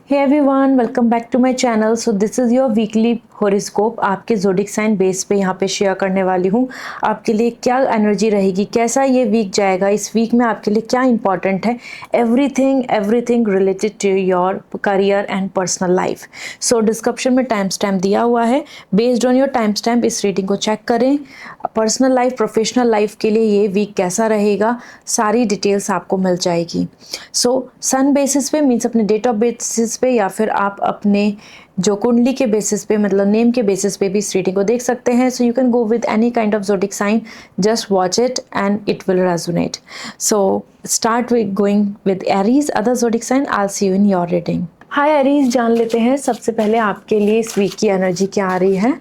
Hey everyone, welcome back to my channel. So this is your weekly horoscope आपके zodiac sign base पे यहाँ पे share करने वाली हूँ। आपके लिए क्या एनर्जी रहेगी, कैसा ये वीक जाएगा, इस वीक में आपके लिए क्या इंपॉर्टेंट है, everything related to your career and personal life. So description में टाइम स्टैम्प दिया हुआ है, based on your time stamp इस रीडिंग को चेक करें। पर्सनल लाइफ, प्रोफेशनल लाइफ के लिए ये वीक कैसा रहेगा, सारी डिटेल्स आपको मिल जाएगी। सो सन बेसिस पे मीन्स अपने डेट ऑफ बेसिस पे या फिर आप अपने जो कुंडली के बेसिस पे मतलब नेम के बेसिस पे भी इस रीडिंग को देख सकते हैं। So you can go with any kind of zodiac sign, just watch it and it will resonate. So start with going with Aries, other zodiac sign. I will see you in your reading. Hi Aries, जान लेते हैं सबसे पहले आपके लिए इस week की energy क्या आ रही है।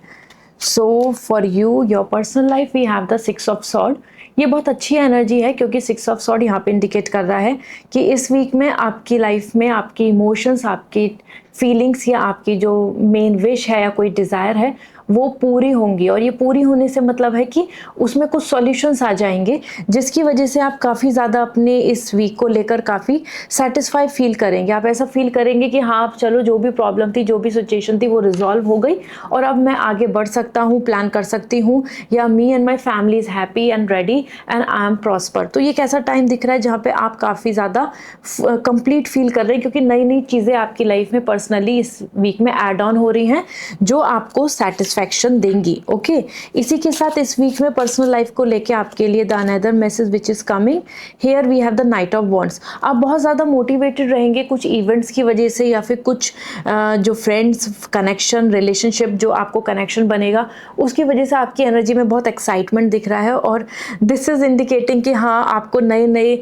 So for you, your personal life, we have the 6 of sword. ये बहुत अच्छी एनर्जी है क्योंकि 6 ऑफ सॉर्ड यहाँ पे इंडिकेट कर रहा है कि इस वीक में आपकी लाइफ में आपकी इमोशंस, आपकी फीलिंग्स या आपकी जो मेन विश है या कोई डिज़ायर है वो पूरी होंगी। और ये पूरी होने से मतलब है कि उसमें कुछ सॉल्यूशंस आ जाएंगे जिसकी वजह से आप काफ़ी ज़्यादा अपने इस वीक को लेकर काफ़ी सेटिस्फाई फील करेंगे। आप ऐसा फील करेंगे कि हाँ, अब चलो जो भी प्रॉब्लम थी, जो भी सिचुएशन थी वो रिजॉल्व हो गई और अब मैं आगे बढ़ सकता हूँ, प्लान कर सकती हूँ, या me and my family is happy and ready and I M prosper. तो ये कैसा टाइम दिख रहा है जहाँ पे आप काफ़ी ज़्यादा कंप्लीट फील कर रहे हैं क्योंकि नई नई चीज़ें आपकी लाइफ में पर्सनली इस वीक में ऐड ऑन हो रही हैं जो आपको सेटिस्फैक्शन देंगी। ओके, इसी के साथ इस वीक में पर्सनल लाइफ को लेके आपके लिए the another message which is coming here, we have the knight of wands. आप बहुत ज़्यादा मोटिवेटेड रहेंगे कुछ इवेंट्स की वजह से या फिर कुछ जो फ्रेंड्स कनेक्शन, रिलेशनशिप जो आपको कनेक्शन बनेगा उसकी वजह से आपकी एनर्जी में बहुत एक्साइटमेंट दिख रहा है। और दिस इज इंडिकेटिंग कि हाँ, आपको नए नए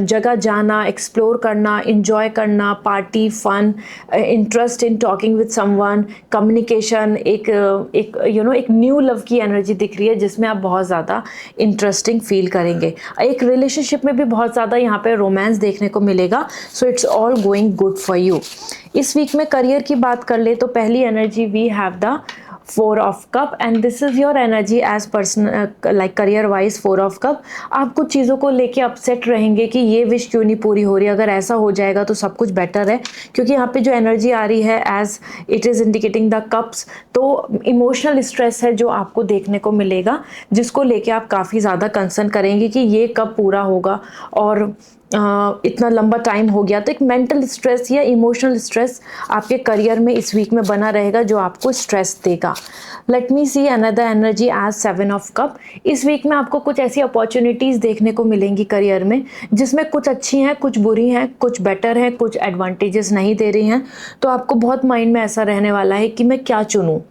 जगह जाना, एक्सप्लोर करना, इंजॉय करना, party, fun, interest in talking with someone, communication, एक एक न्यू लव की एनर्जी दिख रही है जिसमें आप बहुत ज़्यादा इंटरेस्टिंग फील करेंगे। एक रिलेशनशिप में भी बहुत ज़्यादा यहाँ पे रोमांस देखने को मिलेगा। So it's all going good for you. इस वीक में करियर की बात कर ले तो पहली energy we have the 4 of cup and this is your energy as person like career wise. 4 of cup, आप कुछ चीज़ों को लेके अपसेट रहेंगे कि ये विश क्यों नहीं पूरी हो रही, अगर ऐसा हो जाएगा तो सब कुछ बेटर है। क्योंकि यहाँ पे जो एनर्जी आ रही है as it is indicating the cups, तो इमोशनल स्ट्रेस है जो आपको देखने को मिलेगा जिसको लेके आप काफ़ी ज़्यादा कंसर्न करेंगे कि ये कब पूरा होगा और इतना लंबा टाइम हो गया। तो एक मेंटल स्ट्रेस या इमोशनल स्ट्रेस आपके करियर में इस वीक में बना रहेगा जो आपको स्ट्रेस देगा। Let me see another energy as 7 of cup. इस वीक में आपको कुछ ऐसी अपॉर्चुनिटीज़ देखने को मिलेंगी करियर में जिसमें कुछ अच्छी हैं, कुछ बुरी हैं, कुछ बेटर हैं, कुछ एडवांटेजेस नहीं दे रही हैं। तो आपको बहुत माइंड में ऐसा रहने वाला है कि मैं क्या चुनूँ।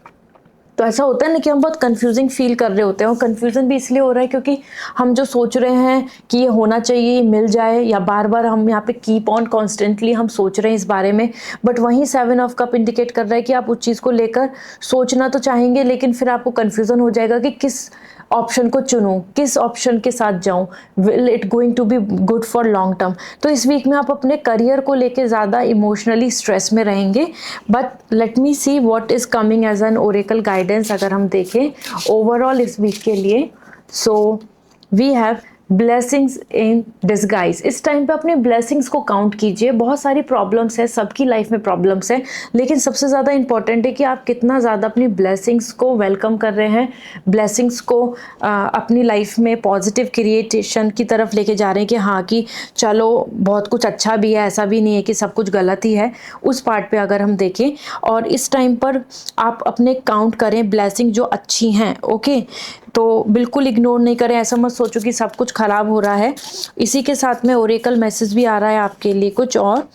तो ऐसा होता है ना कि हम बहुत कंफ्यूजिंग फील कर रहे होते हैं और कंफ्यूजन भी इसलिए हो रहा है क्योंकि हम जो सोच रहे हैं कि ये होना चाहिए, मिल जाए, या बार बार हम यहाँ पे कीप ऑन कॉन्स्टेंटली हम सोच रहे हैं इस बारे में। बट वहीं 7 ऑफ कप इंडिकेट कर रहा है कि आप उस चीज़ को लेकर सोचना तो चाहेंगे लेकिन फिर आपको कंफ्यूजन हो जाएगा कि किस ऑप्शन को चुनूं, किस ऑप्शन के साथ जाऊं, will it going to be good for long term. तो इस वीक में आप अपने करियर को लेके ज़्यादा इमोशनली स्ट्रेस में रहेंगे। But let me see what is coming as an oracle guidance अगर हम देखें ओवरऑल इस वीक के लिए। So we have blessings in disguise. इस टाइम पे अपनी ब्लेसिंग्स को काउंट कीजिए। बहुत सारी प्रॉब्लम्स है, सबकी लाइफ में प्रॉब्लम्स है, लेकिन सबसे ज़्यादा इंपॉर्टेंट है कि आप कितना ज़्यादा अपनी ब्लेसिंग्स को वेलकम कर रहे हैं, ब्लेसिंग्स को अपनी लाइफ में पॉजिटिव क्रिएशन की तरफ लेके जा रहे हैं कि हाँ कि चलो बहुत कुछ अच्छा भी है, ऐसा भी नहीं है कि सब कुछ गलत ही है। उस पार्ट पे अगर हम देखें और इस टाइम पर आप अपने काउंट करें ब्लेसिंग जो अच्छी हैं। ओके, तो बिल्कुल इग्नोर नहीं करें, ऐसा मत सोचो कि सब कुछ ख़राब हो रहा है। इसी के साथ में ओरेकल मैसेज भी आ रहा है आपके लिए कुछ और,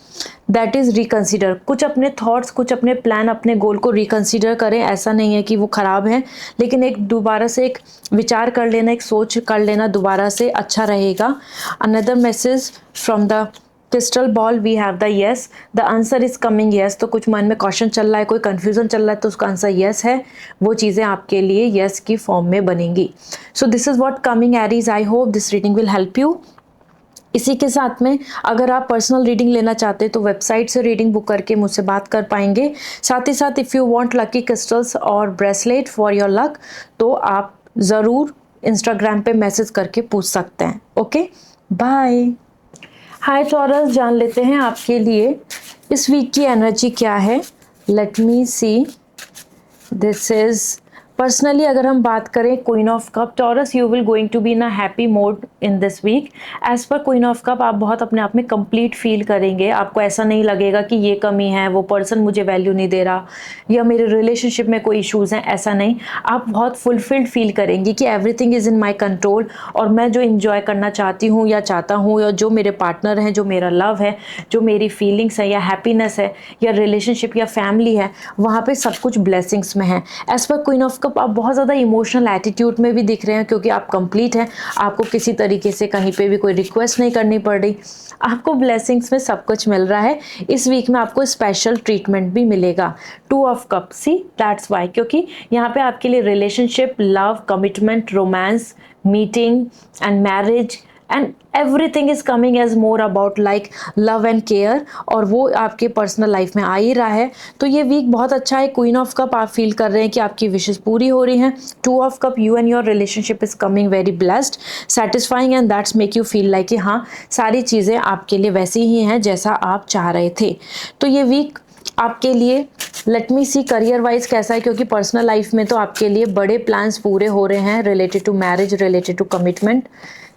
दैट इज़ रिकंसीडर। कुछ अपने थॉट्स, कुछ अपने प्लान, अपने गोल को रिकंसीडर करें। ऐसा नहीं है कि वो ख़राब है, लेकिन एक दोबारा से एक विचार कर लेना, एक सोच कर लेना दोबारा से अच्छा रहेगा। Another message from the crystal ball, we have the yes, the answer is coming yes. तो कुछ मन में क्वेश्चन चल रहा है, कोई कंफ्यूजन चल रहा है, तो उसका आंसर येस है। वो चीज़ें आपके लिए येस की फॉर्म में बनेंगी। सो this is what coming Aries. I hope this reading will help you. इसी के साथ में अगर आप पर्सनल रीडिंग लेना चाहते हैं तो वेबसाइट से रीडिंग बुक करके मुझसे बात कर पाएंगे। साथ ही साथ if you want lucky crystals और ब्रेसलेट फॉर योर लक तो आप ज़रूर इंस्टाग्राम पे मैसेज करके पूछ सकते हैं। Okay, bye. हाय चौरस, जान लेते हैं आपके लिए इस वीक की एनर्जी क्या है, let me see. This is personally अगर हम बात करें queen of cup, Taurus you will going to be in a happy mode in this week. As per queen of cup आप बहुत अपने आप में कंप्लीट फील करेंगे, आपको ऐसा नहीं लगेगा कि ये कमी है, वो पर्सन मुझे वैल्यू नहीं दे रहा या मेरे रिलेशनशिप में कोई इश्यूज हैं, ऐसा नहीं। आप बहुत फुलफिल्ड फील करेंगी कि everything is in my control, और मैं जो इंजॉय करना चाहती हूँ या चाहता हूँ, या जो मेरे पार्टनर हैं, जो मेरा लव है, जो मेरी फीलिंग्स है या हैप्पीनेस है या रिलेशनशिप या फैमिली है, वहाँ पे सब कुछ ब्लेसिंग्स में है। As per queen of cup आप बहुत ज़्यादा इमोशनल एटीट्यूड में भी दिख रहे हैं, क्योंकि आप कंप्लीट हैं, आपको किसी तरीके से कहीं पे भी कोई रिक्वेस्ट नहीं करनी पड़ रही, आपको ब्लेसिंग्स में सब कुछ मिल रहा है। इस वीक में आपको स्पेशल ट्रीटमेंट भी मिलेगा। Two of cup, see that's why, क्योंकि यहाँ पे आपके लिए relationship, love, commitment, romance, meeting and marriage and everything is coming as more about like love and care, और वो आपके पर्सनल लाइफ में आ ही रहा है। तो ये वीक बहुत अच्छा है। क्वीन ऑफ कप आप फील कर रहे हैं कि आपकी विशेष पूरी हो रही हैं। To of cup, you and your relationship is coming very blessed, satisfying and that's make you feel like कि हाँ, सारी चीज़ें आपके लिए वैसी ही हैं जैसा आप चाह रहे थे। तो ये वीक आपके लिए, लेट मी सी करियर वाइज कैसा है, क्योंकि पर्सनल लाइफ में तो आपके लिए बड़े प्लान्स पूरे हो रहे हैं related to marriage, related to commitment.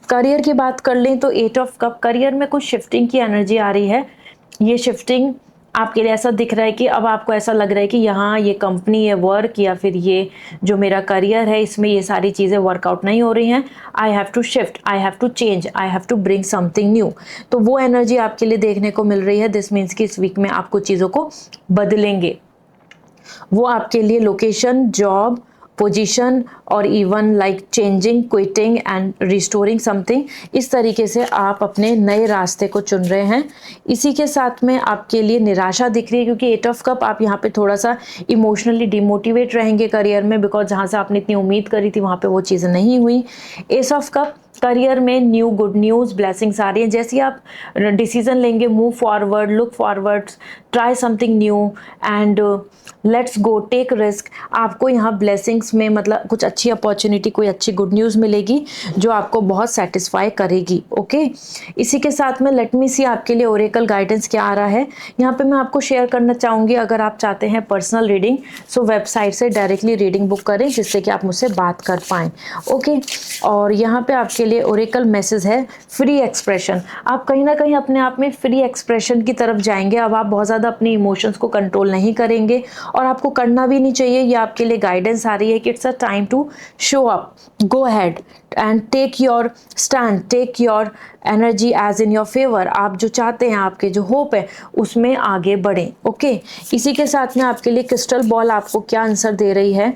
Career की बात कर लें तो एट ऑफ कप, करियर में कुछ शिफ्टिंग की एनर्जी आ रही है। ये शिफ्टिंग आपके लिए ऐसा दिख रहा है कि अब आपको ऐसा लग रहा है कि यहाँ ये कंपनी, ये वर्क या फिर ये जो मेरा करियर है, इसमें ये सारी चीज़ें वर्कआउट नहीं हो रही हैं। I have to shift, I have to change, I have to bring something new. तो वो एनर्जी आपके लिए देखने को मिल रही है। दिस मीन्स कि इस वीक में आप कुछ चीज़ों को बदलेंगे। वो आपके लिए लोकेशन, जॉब, पोजीशन और even like changing, quitting and restoring something, इस तरीके से आप अपने नए रास्ते को चुन रहे हैं। इसी के साथ में आपके लिए निराशा दिख रही है, क्योंकि एट ऑफ कप आप यहाँ पे थोड़ा सा इमोशनली डिमोटिवेट रहेंगे करियर में, बिकॉज जहाँ से आपने इतनी उम्मीद करी थी वहाँ पे वो चीज़ें नहीं हुई। एस ऑफ कप, करियर में न्यू गुड न्यूज़, ब्लेसिंग्स आ रही हैं। जैसे ही आप डिसीजन लेंगे, move forward, look forward, try something new and let's go, take risk, आपको यहाँ ब्लेसिंग्स में मतलब कुछ अच्छी अपॉर्चुनिटी, कोई अच्छी गुड न्यूज़ मिलेगी जो आपको बहुत सेटिस्फाई करेगी। ओके, इसी के साथ में लेट मी सी आपके लिए ओरेकल गाइडेंस क्या आ रहा है। यहाँ पे मैं आपको शेयर करना चाहूँगी, अगर आप चाहते हैं पर्सनल रीडिंग, सो वेबसाइट से डायरेक्टली रीडिंग बुक करें, जिससे कि आप मुझसे बात कर पाएँ। ओके, और यहाँ पे आपके लिए ओरेकल मैसेज है फ्री एक्सप्रेशन। आप कहीं ना कहीं अपने आप में फ्री एक्सप्रेशन की तरफ जाएंगे। अब आप बहुत ज़्यादा अपने इमोशंस को कंट्रोल नहीं करेंगे, और आपको करना भी नहीं चाहिए। ये आपके लिए गाइडेंस आ रही है कि it's a time to show up, go ahead and take your stand, take your energy as in your favour. आप जो चाहते हैं, आपके जो होप है, उसमें आगे बढ़ें। ओके, इसी के साथ में आपके लिए क्रिस्टल बॉल आपको क्या आंसर दे रही है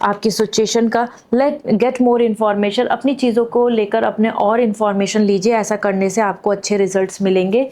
आपकी सिचुएशन का। लेट गेट मोर इन्फॉर्मेशन, अपनी चीज़ों को लेकर अपने और इन्फॉर्मेशन लीजिए, ऐसा करने से आपको अच्छे रिजल्ट्स मिलेंगे।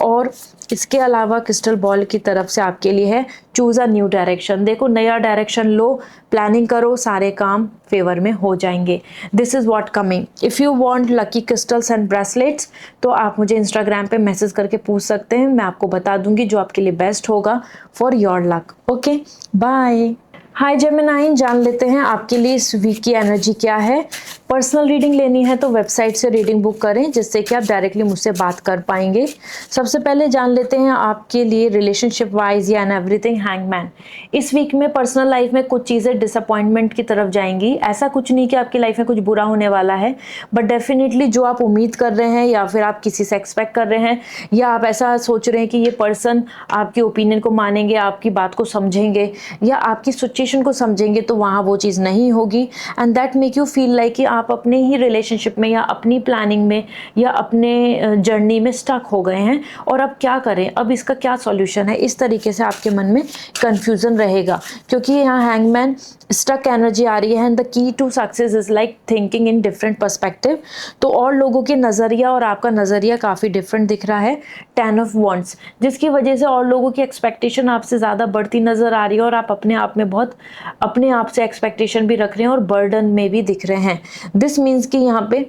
और इसके अलावा क्रिस्टल बॉल की तरफ से आपके लिए है चूज़ अ न्यू डायरेक्शन। देखो, नया डायरेक्शन लो, प्लानिंग करो, सारे काम फेवर में हो जाएंगे। This is what coming. If you want lucky crystals and bracelets, तो आप मुझे इंस्टाग्राम पे मैसेज करके पूछ सकते हैं, मैं आपको बता दूंगी जो आपके लिए बेस्ट होगा for your luck. Okay, bye. Hi Geminian, जान लेते हैं आपके लिए इस वीक की एनर्जी क्या है। पर्सनल रीडिंग लेनी है तो वेबसाइट से रीडिंग बुक करें, जिससे कि आप डायरेक्टली मुझसे बात कर पाएंगे। सबसे पहले जान लेते हैं आपके लिए रिलेशनशिप वाइज या एंड एवरीथिंग हैंगमैन। इस वीक में पर्सनल लाइफ में कुछ चीज़ें डिसअपॉइंटमेंट की तरफ जाएंगी। ऐसा कुछ नहीं कि आपकी लाइफ में कुछ बुरा होने वाला है, बट डेफिनेटली जो आप उम्मीद कर रहे हैं या फिर आप किसी से एक्सपेक्ट कर रहे हैं, या आप ऐसा सोच रहे हैं कि ये पर्सन आपके ओपिनियन को मानेंगे, आपकी बात को समझेंगे या आपकी सिचुएशन को समझेंगे, तो वहाँ वो चीज़ नहीं होगी। And that make you feel like कि आप अपने ही रिलेशनशिप में या अपनी प्लानिंग में या अपने जर्नी में स्टक हो गए हैं, और अब क्या करें, अब इसका क्या सॉल्यूशन है, इस तरीके से आपके मन में कंफ्यूजन रहेगा। क्योंकि यहाँ हैंगमैन स्टक एनर्जी आ रही है and the key to success is like thinking in different perspective. तो और लोगों के नज़रिया और आपका नज़रिया काफ़ी डिफरेंट दिख रहा है। 10 ऑफ वॉन्ड्स, जिसकी वजह से और लोगों की एक्सपेक्टेशन आपसे ज़्यादा बढ़ती नज़र आ रही है, और आप अपने आप में बहुत अपने आप से एक्सपेक्टेशन भी रख रहे हैं और बर्डन में भी दिख रहे हैं। दिस मीन्स कि यहाँ पे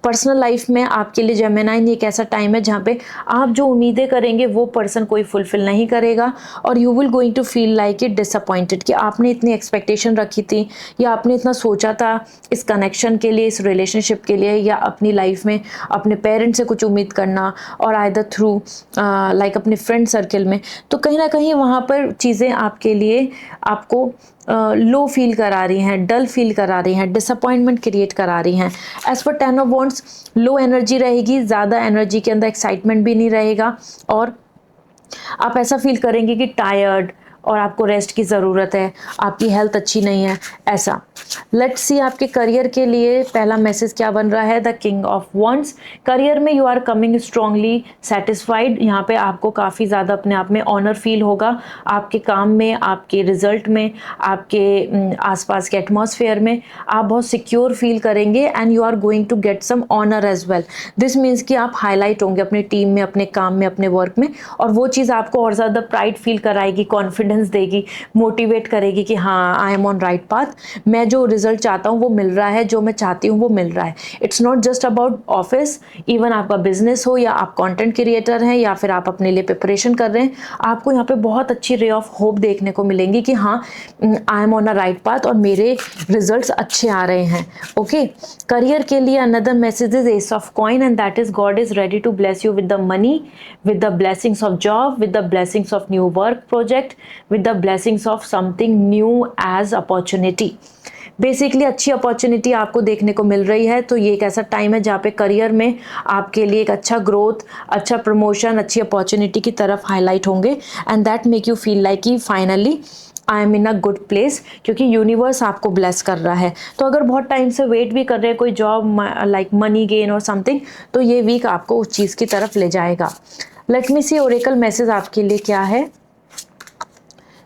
पर्सनल लाइफ में आपके लिए जेमिनाई एक ऐसा टाइम है जहाँ पे आप जो उम्मीदें करेंगे वो पर्सन कोई फुलफिल नहीं करेगा, और you will going to feel like it disappointed कि आपने इतनी एक्सपेक्टेशन रखी थी या आपने इतना सोचा था इस कनेक्शन के लिए, इस रिलेशनशिप के लिए, या अपनी लाइफ में अपने पेरेंट्स से कुछ उम्मीद करना और आइदर थ्रू लाइक अपने फ्रेंड सर्कल में, तो कहीं ना कहीं वहाँ पर चीज़ें आपके लिए आपको लो फील करा रही हैं, डल फील करा रही हैं, डिसअपॉइंटमेंट क्रिएट करा रही हैं। As per 10 of wands, low energy रहेगी, ज़्यादा एनर्जी के अंदर एक्साइटमेंट भी नहीं रहेगा, और आप ऐसा फील करेंगे कि टायर्ड और आपको रेस्ट की ज़रूरत है, आपकी हेल्थ अच्छी नहीं है, ऐसा। लेट्स सी आपके करियर के लिए पहला मैसेज क्या बन रहा है। The king of wands, career में you are coming strongly satisfied. यहाँ पे आपको काफ़ी ज़्यादा अपने आप में ऑनर फील होगा, आपके काम में, आपके रिजल्ट में, आपके आसपास के एटमॉस्फेयर में आप बहुत सिक्योर फील करेंगे, and you are going to get some honour as well. This means कि आप हाईलाइट होंगे अपनी टीम में, अपने काम में, अपने वर्क में, और वो चीज़ आपको और ज़्यादा प्राइड फील कराएगी, कॉन्फिडेंस देगी, मोटिवेट करेगी कि हाँ, I am on right path, मैं जो रिजल्ट चाहता हूँ वो मिल रहा है, जो मैं चाहती हूँ वो मिल रहा है। It's not just about office, even आपका बिजनेस हो, या आप कंटेंट क्रिएटर हैं, या फिर आप अपने लिए प्रिपरेशन कर रहे हैं, आपको यहाँ पे बहुत अच्छी रे ऑफ होप देखने को मिलेंगी कि हाँ, I am on a right path और मेरे रिजल्ट्स अच्छे आ रहे हैं। ओके, करियर के लिए another message is ace of coin, and that is God is ready to bless you with the money, with the blessings of job, with the blessings of new work project, with the blessings of something new as opportunity। Basically अच्छी opportunity आपको देखने को मिल रही है। तो ये एक ऐसा टाइम है जहाँ पे करियर में आपके लिए एक अच्छा ग्रोथ, अच्छा प्रमोशन, अच्छी अपॉर्चुनिटी की तरफ हाईलाइट होंगे, and that make you feel like कि finally I am in a good place, क्योंकि यूनिवर्स आपको ब्लेस कर रहा है। तो अगर बहुत टाइम से वेट भी कर रहे हैं कोई जॉब, लाइक मनी गेन और समथिंग, तो ये वीक आपको उस चीज़ की तरफ ले जाएगा। Late me see oracle message आपके लिए क्या है।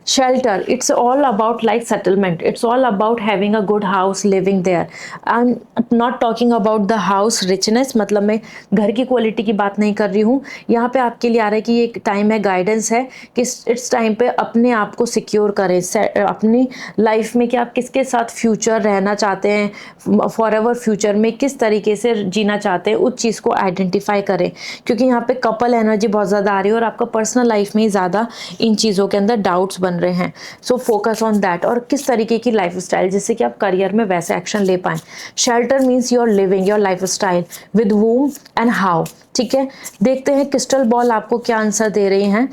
Shelter, it's all about like settlement, it's all about having a good house, living there. I'm not talking about the house richness, मतलब मैं घर की क्वालिटी की बात नहीं कर रही हूँ। यहाँ पे आपके लिए आ रहा है कि ये एक टाइम है, गाइडेंस है कि इस टाइम पे अपने आप को सिक्योर करें अपनी लाइफ में, कि आप किसके साथ फ्यूचर रहना चाहते हैं, फॉर एवर फ्यूचर में किस तरीके से जीना चाहते हैं, उस चीज़ को आइडेंटिफाई करें, क्योंकि यहाँ पे कपल एनर्जी बहुत ज़्यादा आ रही है और आपका पर्सनल लाइफ में ही ज़्यादा इन चीज़ों के अंदर डाउट्स बन रहे हैं। सो फोकस ऑन दैट, और किस तरीके की लाइफ स्टाइल जिससे कि आप करियर में वैसे एक्शन ले पाएं। Shelter means you are living your life style with whom and how. ठीक है, देखते हैं क्रिस्टल बॉल आपको क्या आंसर दे रही हैं।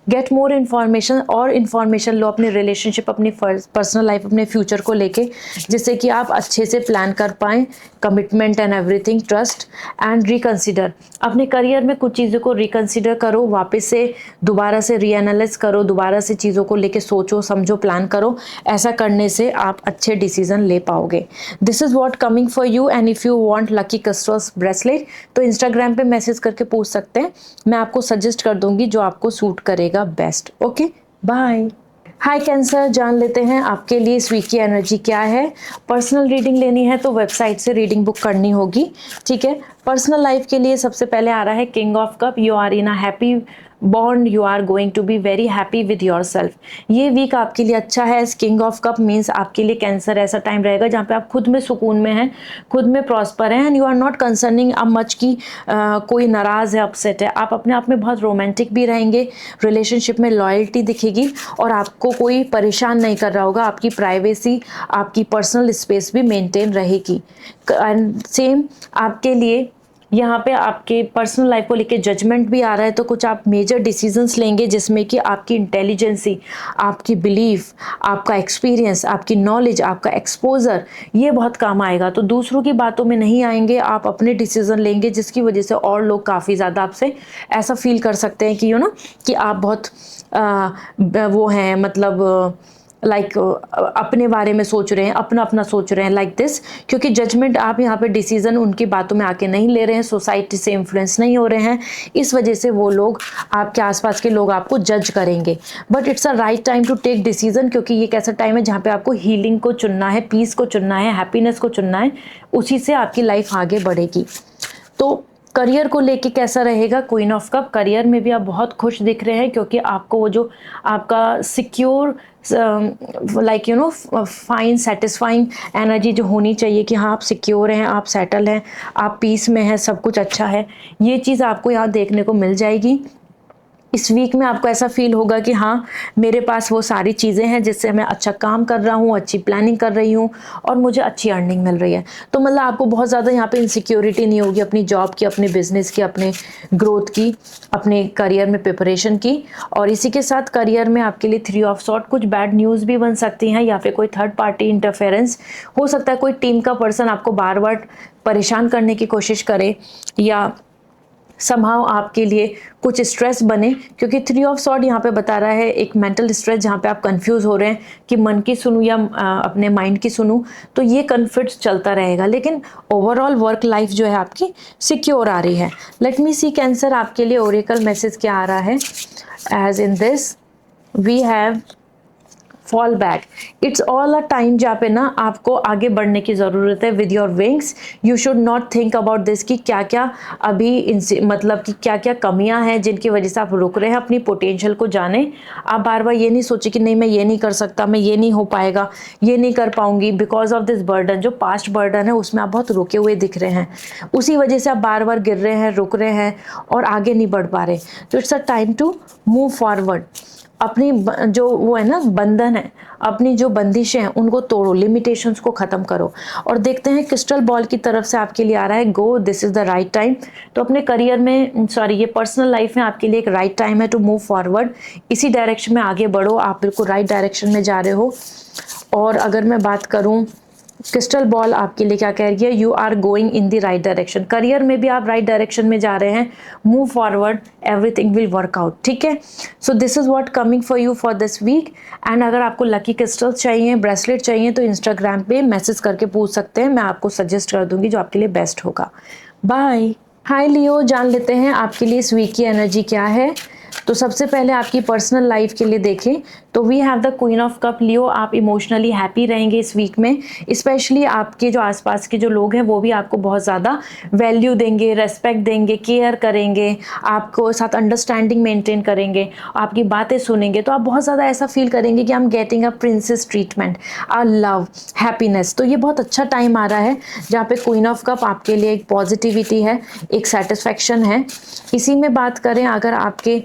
गेट मोर इन्फॉर्मेशन, और इन्फॉर्मेशन लो अपने रिलेशनशिप, अपनी पर्सनल लाइफ, अपने फ्यूचर को लेके, जिससे कि आप अच्छे से प्लान कर पाएँ, commitment and everything, trust and reconsider. अपने करियर में कुछ चीज़ों को रिकंसिडर करो, वापस से दोबारा से रीएनालाइज करो, दोबारा से चीज़ों को लेके सोचो, समझो, प्लान करो। ऐसा करने से आप अच्छे डिसीजन ले पाओगे। This is what coming for you, and if you want lucky crystals bracelet तो इंस्टाग्राम पे मैसेज करके पूछ सकते हैं, मैं आपको सजेस्ट कर दूंगी जो आपको सूट करेगा best. Okay, bye. Hi Cancer, जान लेते हैं आपके लिए इस वीक की एनर्जी क्या है। पर्सनल रीडिंग लेनी है तो वेबसाइट से रीडिंग बुक करनी होगी। ठीक है, पर्सनल लाइफ के लिए सबसे पहले आ रहा है king of cup. You are in a happy bond, you are going to be very happy with your self. ये वीक आपके लिए अच्छा है। किंग ऑफ कप मीन्स आपके लिए कैंसर ऐसा टाइम रहेगा जहाँ पे आप खुद में सुकून में हैं, खुद में प्रॉस्पर हैं, and you are not concerning अब मच की कोई नाराज़ है, अपसेट है। आप अपने आप में बहुत रोमांटिक भी रहेंगे, रिलेशनशिप में लॉयल्टी दिखेगी, और आपको कोई परेशान नहीं कर रहा होगा। आपकी प्राइवेसी, आपकी पर्सनल स्पेस भी मेंटेन रहेगी। एंड सेम आपके लिए यहाँ पे आपके पर्सनल लाइफ को लेके जजमेंट भी आ रहा है, तो कुछ आप मेजर डिसीजंस लेंगे जिसमें कि आपकी इंटेलिजेंसी, आपकी बिलीफ, आपका एक्सपीरियंस, आपकी नॉलेज, आपका एक्सपोजर, ये बहुत काम आएगा। तो दूसरों की बातों में नहीं आएंगे, आप अपने डिसीजन लेंगे, जिसकी वजह से और लोग काफ़ी ज़्यादा आपसे ऐसा फील कर सकते हैं कि कि आप बहुत वो हैं, मतलब लाइक अपने बारे में सोच रहे हैं, अपना अपना सोच रहे हैं, लाइक दिस। क्योंकि जजमेंट आप यहाँ पे डिसीजन उनकी बातों में आके नहीं ले रहे हैं, सोसाइटी से इन्फ्लुएंस नहीं हो रहे हैं, इस वजह से वो लोग, आपके आसपास के लोग आपको जज करेंगे। But it's a right time to take decision, क्योंकि ये एक ऐसा टाइम है जहाँ पे आपको हीलिंग को चुनना है, पीस को चुनना है, हैप्पीनेस को चुनना है, उसी से आपकी लाइफ आगे बढ़ेगी। तो करियर को लेके कैसा रहेगा, क्वीन ऑफ कप, करियर में भी आप बहुत खुश दिख रहे हैं क्योंकि आपको वो जो आपका secure like you know fine satisfying energy जो होनी चाहिए कि हाँ आप सिक्योर हैं, आप सेटल हैं, आप पीस में हैं, सब कुछ अच्छा है, ये चीज़ आपको यहाँ देखने को मिल जाएगी। इस वीक में आपको ऐसा फील होगा कि हाँ मेरे पास वो सारी चीज़ें हैं जिससे मैं अच्छा काम कर रहा हूँ, अच्छी प्लानिंग कर रही हूँ और मुझे अच्छी अर्निंग मिल रही है। तो मतलब आपको बहुत ज़्यादा यहाँ पे इनसिक्योरिटी नहीं होगी अपनी जॉब की, अपने बिजनेस की, अपने ग्रोथ की, अपने करियर में प्रिपरेशन की। और इसी के साथ करियर में आपके लिए 3 ऑफ सॉर्ट, कुछ बैड न्यूज़ भी बन सकती हैं या फिर कोई थर्ड पार्टी इंटरफेरेंस हो सकता है, कोई टीम का पर्सन आपको बार बार परेशान करने की कोशिश करे या समहाउ आपके लिए कुछ स्ट्रेस बने, क्योंकि 3 ऑफ सॉर्ड यहाँ पे बता रहा है एक मेंटल स्ट्रेस जहाँ पे आप कंफ्यूज हो रहे हैं कि मन की सुनूं या अपने माइंड की सुनूं, तो ये कन्फ्लिक्ट चलता रहेगा। लेकिन ओवरऑल वर्क लाइफ जो है आपकी सिक्योर आ रही है। लेट मी सी कैंसर, आपके लिए ओरेकल मैसेज क्या आ रहा है। As in this we have fall back, it's all a time जहाँ पे ना आपको आगे बढ़ने की ज़रूरत है with your wings. You should not think about this कि क्या क्या अभी मतलब कि क्या क्या कमियां हैं जिनकी वजह से आप रुक रहे हैं अपनी पोटेंशियल को जाने। आप बार बार ये नहीं सोचे कि नहीं मैं ये नहीं कर सकता, मैं ये नहीं हो पाएगा, ये नहीं कर पाऊंगी, बिकॉज ऑफ दिस बर्डन, जो पास्ट बर्डन है उसमें आप बहुत रुके हुए दिख रहे हैं, उसी वजह से आप बार बार गिर रहे हैं, रुक रहे हैं और आगे नहीं बढ़ पा रहे। तो it's a time to move forward. अपनी जो वो है ना बंधन है, अपनी जो बंदिशें हैं उनको तोड़ो, लिमिटेशंस को ख़त्म करो। और देखते हैं क्रिस्टल बॉल की तरफ से आपके लिए आ रहा है go, this is the right time. तो अपने करियर में ये पर्सनल लाइफ में आपके लिए एक राइट टाइम है टू मूव फॉरवर्ड। इसी डायरेक्शन में आगे बढ़ो, आप बिल्कुल राइट डायरेक्शन में जा रहे हो। और अगर मैं बात करूँ क्रिस्टल बॉल आपके लिए क्या कह रही है, you are going in the right direction. Career में भी आप राइट डायरेक्शन में जा रहे हैं, move forward, everything will work out. ठीक है, so this is what coming for you for this week. And अगर आपको लकी क्रिस्टल्स चाहिए, ब्रेसलेट चाहिए, तो इंस्टाग्राम पे मैसेज करके पूछ सकते हैं, मैं आपको सजेस्ट कर दूंगी जो आपके लिए बेस्ट होगा। बाय। हाय लियो, जान लेते हैं आपके लिए इस वीक की एनर्जी क्या है। तो सबसे पहले आपकी पर्सनल लाइफ के लिए देखें तो we have the queen of cup. Leo, आप इमोशनली हैप्पी रहेंगे इस वीक में, स्पेशली आपके जो आसपास के जो लोग हैं वो भी आपको बहुत ज़्यादा वैल्यू देंगे, रेस्पेक्ट देंगे, केयर करेंगे, आपको साथ अंडरस्टैंडिंग मेंटेन करेंगे, आपकी बातें सुनेंगे। तो आप बहुत ज़्यादा ऐसा फील करेंगे कि I am getting a princess treatment, a love, happiness. तो ये बहुत अच्छा टाइम आ रहा है जहाँ पे क्वीन ऑफ कप आपके लिए एक पॉजिटिविटी है, एक सेटिस्फैक्शन है। इसी में बात करें अगर आपके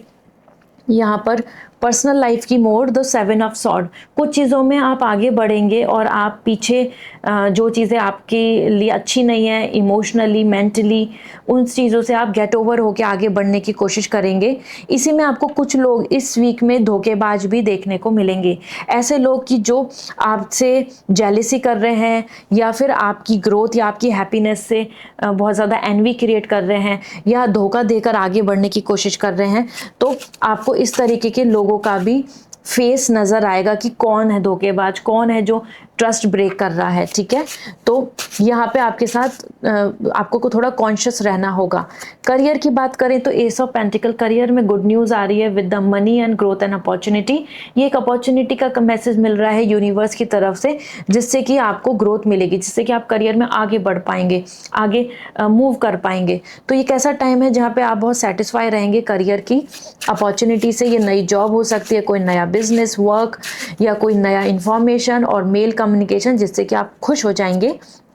यहाँ पर पर्सनल लाइफ की मोड, द 7 ऑफ सॉर्ड, कुछ चीज़ों में आप आगे बढ़ेंगे और आप पीछे जो चीज़ें आपके लिए अच्छी नहीं है इमोशनली, मेंटली, उन चीज़ों से आप गेट ओवर होके आगे बढ़ने की कोशिश करेंगे। इसी में आपको कुछ लोग इस वीक में धोखेबाज भी देखने को मिलेंगे, ऐसे लोग कि जो आपसे जेलिसी कर रहे हैं या फिर आपकी ग्रोथ या आपकी हैप्पीनेस से बहुत ज़्यादा एनवी क्रिएट कर रहे हैं या धोखा देकर आगे बढ़ने की कोशिश कर रहे हैं। तो आपको इस तरीके के लोगों का भी फेस नजर आएगा कि कौन है धोखेबाज, कौन है जो ट्रस्ट ब्रेक कर रहा है। ठीक है, तो यहाँ पे आपके साथ आपको को थोड़ा कॉन्शियस रहना होगा। करियर की बात करें तो एस ऑफ पेंटिकल, करियर में गुड न्यूज़ आ रही है with the money and growth and opportunity. ये एक अपॉर्चुनिटी का मैसेज मिल रहा है यूनिवर्स की तरफ से, जिससे कि आपको ग्रोथ मिलेगी, जिससे कि आप करियर में आगे बढ़ पाएंगे, आगे मूव कर पाएंगे। तो ये कैसा टाइम है जहाँ पे आप बहुत सेटिस्फाई रहेंगे करियर की अपॉर्चुनिटी से। ये नई जॉब हो सकती है, कोई नया बिजनेस, वर्क या कोई नया इंफॉर्मेशन और मेल कम्युनिकेशन, जिससे कि आप खुश हो जाएंगे।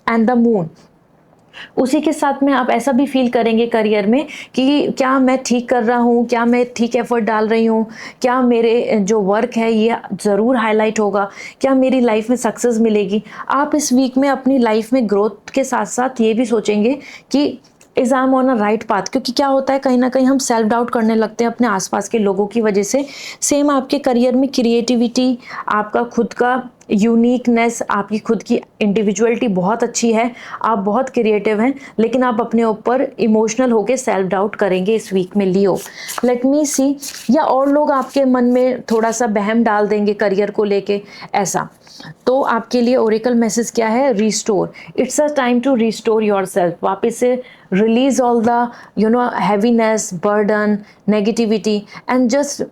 एंड द मून, उसी के साथ में आप ऐसा भी फील करेंगे करियर में कि क्या मैं ठीक कर रहा हूँ, क्या मैं ठीक एफर्ट डाल रही हूँ, क्या मेरे जो वर्क है ये ज़रूर हाईलाइट होगा, क्या मेरी लाइफ में सक्सेस मिलेगी। आप इस वीक में अपनी लाइफ में ग्रोथ के साथ साथ ये भी सोचेंगे कि is I am on a right path. क्योंकि क्या होता है, कहीं ना कहीं हम सेल्फ डाउट करने लगते हैं अपने आसपास के लोगों की वजह से। सेम आपके करियर में क्रिएटिविटी, आपका खुद का यूनिकनेस, आपकी खुद की इंडिविजुअलिटी बहुत अच्छी है, आप बहुत क्रिएटिव हैं, लेकिन आप अपने ऊपर इमोशनल होकर सेल्फ डाउट करेंगे इस वीक में लियो। लेट मी सी, या और लोग आपके मन में थोड़ा सा बहम डाल देंगे करियर को लेके, ऐसा। तो आपके लिए ओरेकल मैसेज क्या है, restore, it's a time to restore your self. वापस से release all the heaviness, burden, negativity and just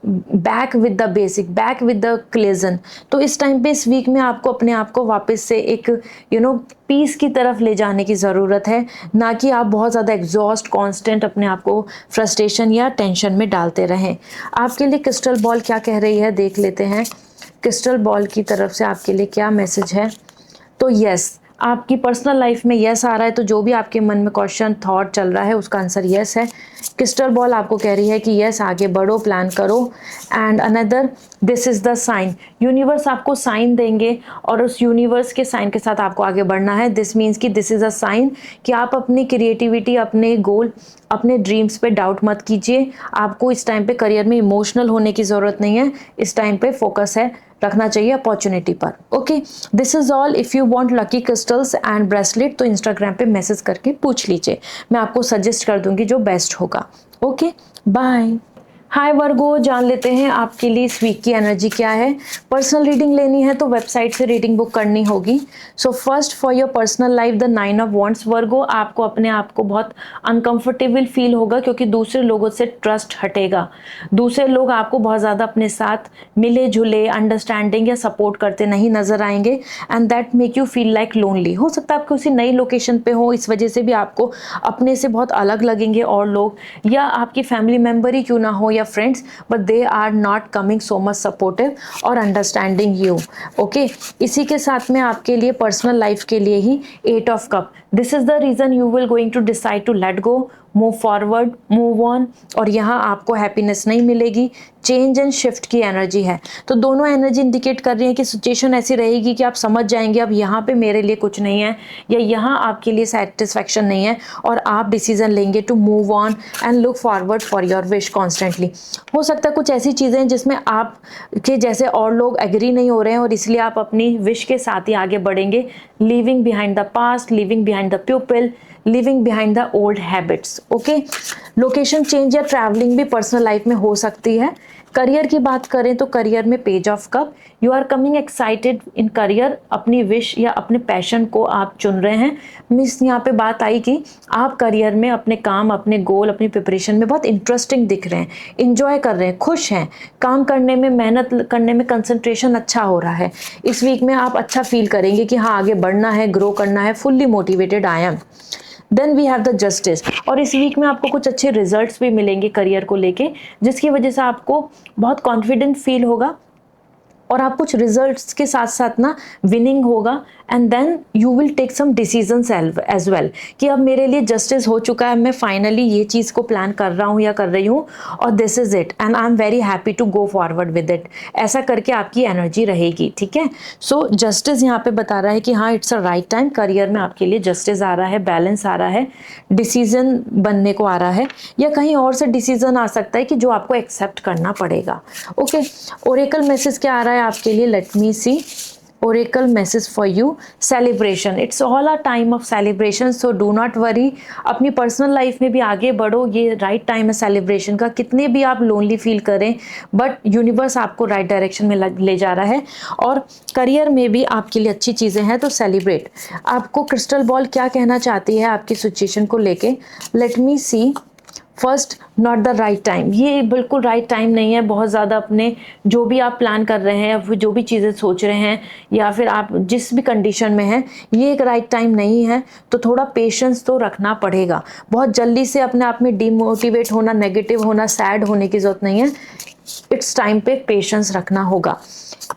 back with the basic, back with the cleanse। तो इस टाइम पे, इस वीक में आपको अपने आप को वापस से एक पीस की तरफ ले जाने की ज़रूरत है, ना कि आप बहुत ज़्यादा एग्जॉस्ट, कांस्टेंट अपने आप को फ्रस्ट्रेशन या टेंशन में डालते रहें। आपके लिए क्रिस्टल बॉल क्या कह रही है देख लेते हैं। क्रिस्टल बॉल की तरफ से आपके लिए क्या मैसेज है। तो यस, आपकी पर्सनल लाइफ में यस आ रहा है, तो जो भी आपके मन में क्वेश्चन थॉट चल रहा है उसका आंसर यस है। क्रिस्टल बॉल आपको कह रही है कि यस, आगे बढ़ो, प्लान करो। And another, this is the sign. Universe आपको साइन देंगे और उस यूनिवर्स के साइन के साथ आपको आगे बढ़ना है। दिस मीन्स कि दिस इज़ अ साइन कि आप अपनी क्रिएटिविटी, अपने गोल, अपने ड्रीम्स पे डाउट मत कीजिए। आपको इस टाइम पे करियर में इमोशनल होने की ज़रूरत नहीं है, इस टाइम पे फोकस है रखना चाहिए अपॉर्चुनिटी पर। Okay, this is all. If you want lucky crystals and bracelet तो इंस्टाग्राम पे मैसेज करके पूछ लीजिए, मैं आपको सजेस्ट कर दूंगी जो बेस्ट होगा। Okay, bye. हाय वर्गो, जान लेते हैं आपके लिए इस वीक की एनर्जी क्या है। पर्सनल रीडिंग लेनी है तो वेबसाइट से रीडिंग बुक करनी होगी। So first, for your personal life the 9 of wands. Virgo, आपको अपने आप को बहुत अनकंफर्टेबल फील होगा क्योंकि दूसरे लोगों से ट्रस्ट हटेगा। दूसरे लोग आपको बहुत ज़्यादा अपने साथ मिले जुले, अंडरस्टैंडिंग या सपोर्ट करते नहीं नजर आएंगे and that make you feel like lonely. हो सकता है आप किसी नई लोकेशन पे हो, इस वजह से भी आपको अपने से बहुत अलग लगेंगे और लोग, या आपकी फैमिली मेम्बर ही क्यों ना हो या friends, but they are not coming so much supportive और अंडरस्टैंडिंग यू। ओके, इसी के साथ में आपके लिए पर्सनल लाइफ के लिए ही 8 of cup. This is the reason you will going to decide to let go, move forward, move on. और यहाँ आपको हैप्पीनेस नहीं मिलेगी, चेंज एंड शिफ्ट की एनर्जी है। तो दोनों एनर्जी इंडिकेट कर रही है कि सिचुएशन ऐसी रहेगी कि आप समझ जाएंगे अब यहाँ पे मेरे लिए कुछ नहीं है, या यहाँ आपके लिए सेटिस्फैक्शन नहीं है, और आप डिसीजन लेंगे to move on and look forward for your wish constantly. हो सकता है कुछ ऐसी चीज़ें जिसमें आप के जैसे और लोग एग्री नहीं हो रहे हैं और इसलिए आप अपनी विश के साथ ही आगे बढ़ेंगे। Living behind the past, living behind the प्यूपिल, living behind the old habits. Okay, location change या ट्रैवलिंग भी पर्सनल लाइफ में हो सकती है। करियर की बात करें तो करियर में page of cup, you are coming excited in career. अपनी विश या अपने पैशन को आप चुन रहे हैं। मिस यहाँ पे बात आई कि आप करियर में अपने काम, अपने गोल, अपनी प्रिपरेशन में बहुत इंटरेस्टिंग दिख रहे हैं, इंजॉय कर रहे हैं, खुश हैं, काम करने में, मेहनत करने में कंसंट्रेशन अच्छा हो रहा है। इस वीक में आप अच्छा फील करेंगे कि हाँ, आगे बढ़ना है, ग्रो करना है, fully motivated I am. Then we have the justice, और इस वीक में आपको कुछ अच्छे रिजल्ट्स भी मिलेंगे करियर को लेके, जिसकी वजह से आपको बहुत कॉन्फिडेंट फील होगा और आप कुछ रिजल्ट्स के साथ साथ ना विनिंग होगा। And then you will take some decisions as well कि अब मेरे लिए जस्टिस हो चुका है, मैं फाइनली ये चीज़ को प्लान कर रहा हूँ या कर रही हूँ और this is it and I am very happy to go forward with it. ऐसा करके आपकी एनर्जी रहेगी, ठीक है। सो जस्टिस यहाँ पे बता रहा है कि हाँ, it's a right time. Career में आपके लिए जस्टिस आ रहा है, बैलेंस आ रहा है, डिसीजन बनने को आ रहा है, या कहीं और से डिसीजन आ सकता है कि जो आपको एक्सेप्ट करना पड़ेगा। ओके, ओरेकल मैसेज क्या आ रहा है आपके लिए, let me see. Oracle message for you, celebration, it's all a time of celebration, so do not worry। अपनी पर्सनल लाइफ में भी आगे बढ़ो, ये राइट टाइम है सेलिब्रेशन का। कितने भी आप लोनली फील करें, बट यूनिवर्स आपको राइट डायरेक्शन में ले जा रहा है और करियर में भी आपके लिए अच्छी चीज़ें हैं, तो सेलिब्रेट। आपको क्रिस्टल बॉल क्या कहना चाहती है आपकी सिचुएशन को लेके, let me see. First, not the right time, ये बिल्कुल राइट टाइम नहीं है। बहुत ज़्यादा अपने जो भी आप प्लान कर रहे हैं, फिर जो भी चीज़ें सोच रहे हैं, या फिर आप जिस भी कंडीशन में हैं, ये एक राइट टाइम नहीं है। तो थोड़ा पेशेंस तो रखना पड़ेगा। बहुत जल्दी से अपने आप में डिमोटिवेट होना, नेगेटिव होना, सैड होने की ज़रूरत नहीं है। इट्स टाइम पे पेशेंस रखना होगा।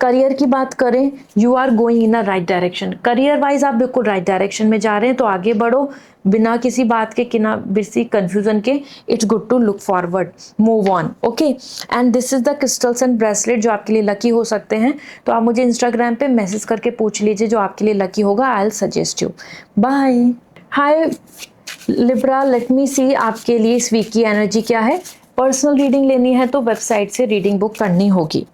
करियर की बात करें, you are going in a right direction. Career wise आप बिल्कुल राइट डायरेक्शन में जा रहे हैं, तो आगे बढ़ो बिना किसी बात के, किसी कंफ्यूजन के। It's good to look forward, move on. Okay, and this is the crystals and bracelet जो आपके लिए लकी हो सकते हैं। तो आप मुझे इंस्टाग्राम पे मैसेज करके पूछ लीजिए जो आपके लिए लकी होगा। I will suggest you. Bye. Hi Libra, let me see आपके लिए इस वीक की एनर्जी क्या है। पर्सनल रीडिंग लेनी है तो वेबसाइट से रीडिंग बुक करनी होगी।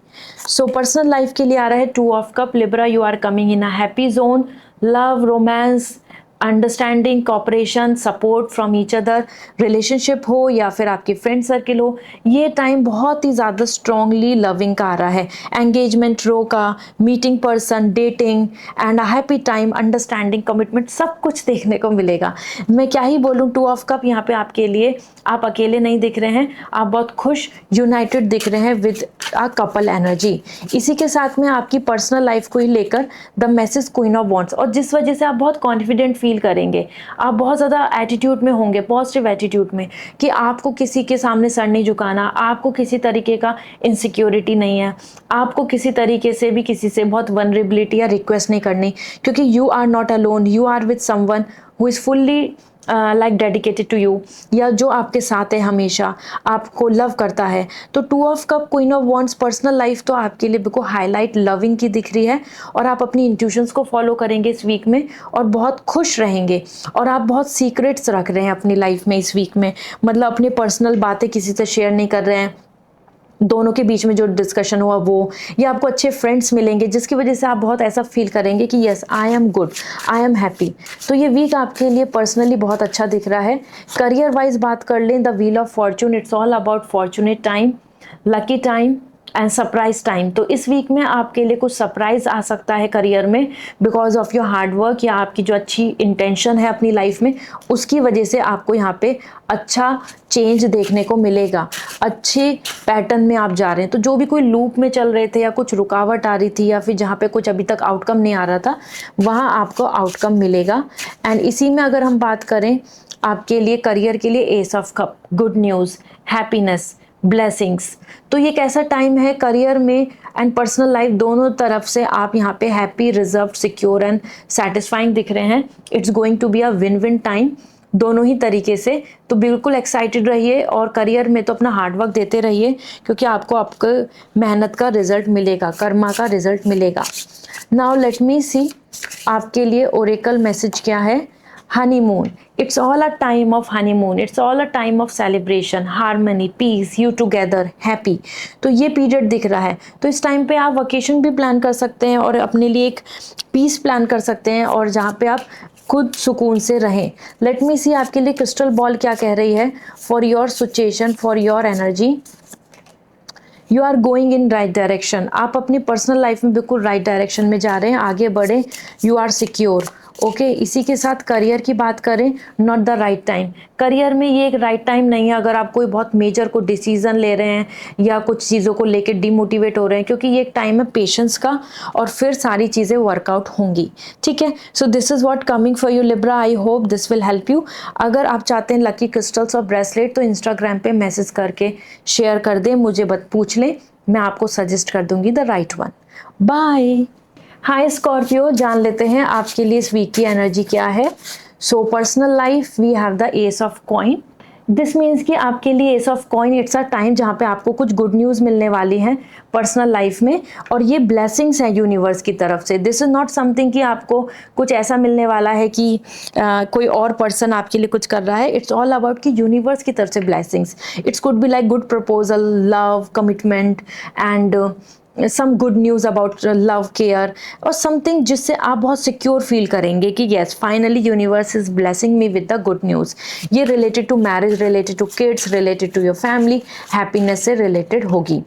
सो पर्सनल लाइफ के लिए आ रहा है 2 of cup. Libra, you are coming in a happy zone, love, romance, understanding, cooperation, support from each other, relationship हो या फिर आपके फ्रेंड सर्किल हो, ये टाइम बहुत ही ज़्यादा स्ट्रांगली लविंग का आ रहा है। एंगेजमेंट रो का, meeting person, dating and happy time, understanding, commitment, सब कुछ देखने को मिलेगा। मैं क्या ही बोलूँ, 2 ऑफ कप यहाँ पे आपके लिए, आप अकेले नहीं दिख रहे हैं, आप बहुत खुश, यूनाइटेड दिख रहे हैं विद अ कपल एनर्जी। इसी के साथ में आपकी पर्सनल लाइफ को ही लेकर the message queen of wands, और जिस वजह से आप बहुत कॉन्फिडेंट फील करेंगे, आप बहुत ज़्यादा एटीट्यूड में होंगे, पॉजिटिव एटीट्यूड में, कि आपको किसी के सामने सर नहीं झुकाना, आपको किसी तरीके का इनसिक्योरिटी नहीं है, आपको किसी तरीके से भी किसी से बहुत वनरेबिलिटी या रिक्वेस्ट नहीं करनी, क्योंकि you are not alone, you are with someone who is fully like dedicated to you, या जो आपके साथ है, हमेशा आपको लव करता है। तो 2 of cup, queen of wands, personal life तो आपके लिए बिल्कुल हाईलाइट लविंग की दिख रही है, और आप अपनी इंट्यूशंस को फॉलो करेंगे इस वीक में और बहुत खुश रहेंगे। और आप बहुत सीक्रेट्स रख रहे हैं अपनी लाइफ में इस वीक में, मतलब अपनी पर्सनल बातें किसी से शेयर नहीं कर रहे हैं, दोनों के बीच में जो डिस्कशन हुआ वो, या आपको अच्छे फ्रेंड्स मिलेंगे जिसकी वजह से आप बहुत ऐसा फील करेंगे कि yes I am good, I am happy. तो ये वीक आपके लिए पर्सनली बहुत अच्छा दिख रहा है। करियर वाइज बात कर लें, the wheel of Fortune, it's all about fortunate time, lucky time and surprise time. तो इस वीक में आपके लिए कुछ सरप्राइज आ सकता है करियर में, because of your hard work, या आपकी जो अच्छी इंटेंशन है अपनी लाइफ में, उसकी वजह से आपको यहाँ पे अच्छा चेंज देखने को मिलेगा, अच्छे पैटर्न में आप जा रहे हैं। तो जो भी कोई लूप में चल रहे थे, या कुछ रुकावट आ रही थी, या फिर जहाँ पे कुछ अभी तक आउटकम नहीं आ रहा था, वहाँ आपको आउटकम मिलेगा। एंड इसी में अगर हम बात करें आपके लिए करियर के लिए, ace of cup, good news, happiness, blessings. तो ये कैसा टाइम है करियर में एंड पर्सनल लाइफ दोनों तरफ से, आप यहाँ पे happy, reserve, secure and satisfying दिख रहे हैं। It's going to be a win win time दोनों ही तरीके से। तो बिल्कुल एक्साइटेड रहिए, और करियर में तो अपना हार्डवर्क देते रहिए, क्योंकि आपको आपके मेहनत का रिजल्ट मिलेगा, कर्मा का रिजल्ट मिलेगा। नाउ लेट मी सी आपके लिए ओरेकल मैसेज क्या है। Honeymoon, it's all a time of honeymoon, it's all a time of celebration, harmony, peace, you together, happy. तो ये पीरियड दिख रहा है। तो इस टाइम पे आप वकेशन भी प्लान कर सकते हैं, और अपने लिए एक पीस प्लान कर सकते हैं, और जहाँ पे आप खुद सुकून से रहें। लेट मी सी आपके लिए क्रिस्टल बॉल क्या कह रही है for your situation, for your energy. You are going in right direction, आप अपनी पर्सनल लाइफ में बिल्कुल राइट डायरेक्शन में जा रहे हैं, आगे बढ़े, यू आर सिक्योर। ओके, इसी के साथ करियर की बात करें, not the right time, career में ये एक राइट टाइम नहीं है अगर आप कोई बहुत मेजर को डिसीजन ले रहे हैं, या कुछ चीज़ों को लेके डिमोटिवेट हो रहे हैं, क्योंकि ये एक टाइम है पेशेंस का, और फिर सारी चीज़ें वर्कआउट होंगी। ठीक है, so this is what coming for you Libra, I hope this will help you. अगर आप चाहते हैं लकी क्रिस्टल्स और ब्रेसलेट, तो इंस्टाग्राम पे मैसेज करके शेयर कर दें, मुझे पूछ लें, मैं आपको सजेस्ट कर दूंगी the right one. Bye. Hi Scorpio, जान लेते हैं आपके लिए इस वीक की एनर्जी क्या है। So personal life, we have the ace of coin. This means कि आपके लिए ace of coin, it's a time जहाँ पे आपको कुछ गुड न्यूज़ मिलने वाली है पर्सनल लाइफ में, और ये ब्लेसिंग्स है यूनिवर्स की तरफ से। दिस इज़ नॉट समथिंग कि आपको कुछ ऐसा मिलने वाला है कि कोई और पर्सन आपके लिए कुछ कर रहा है। इट्स ऑल अबाउट कि यूनिवर्स की तरफ से blessings. It's could be like good proposal, love, commitment and some good news about love, care, और समथिंग जिससे आप बहुत सिक्योर फील करेंगे कि yes finally universe is blessing me with the good news. ये related to marriage, related to kids, related to your family, happiness से related होगी।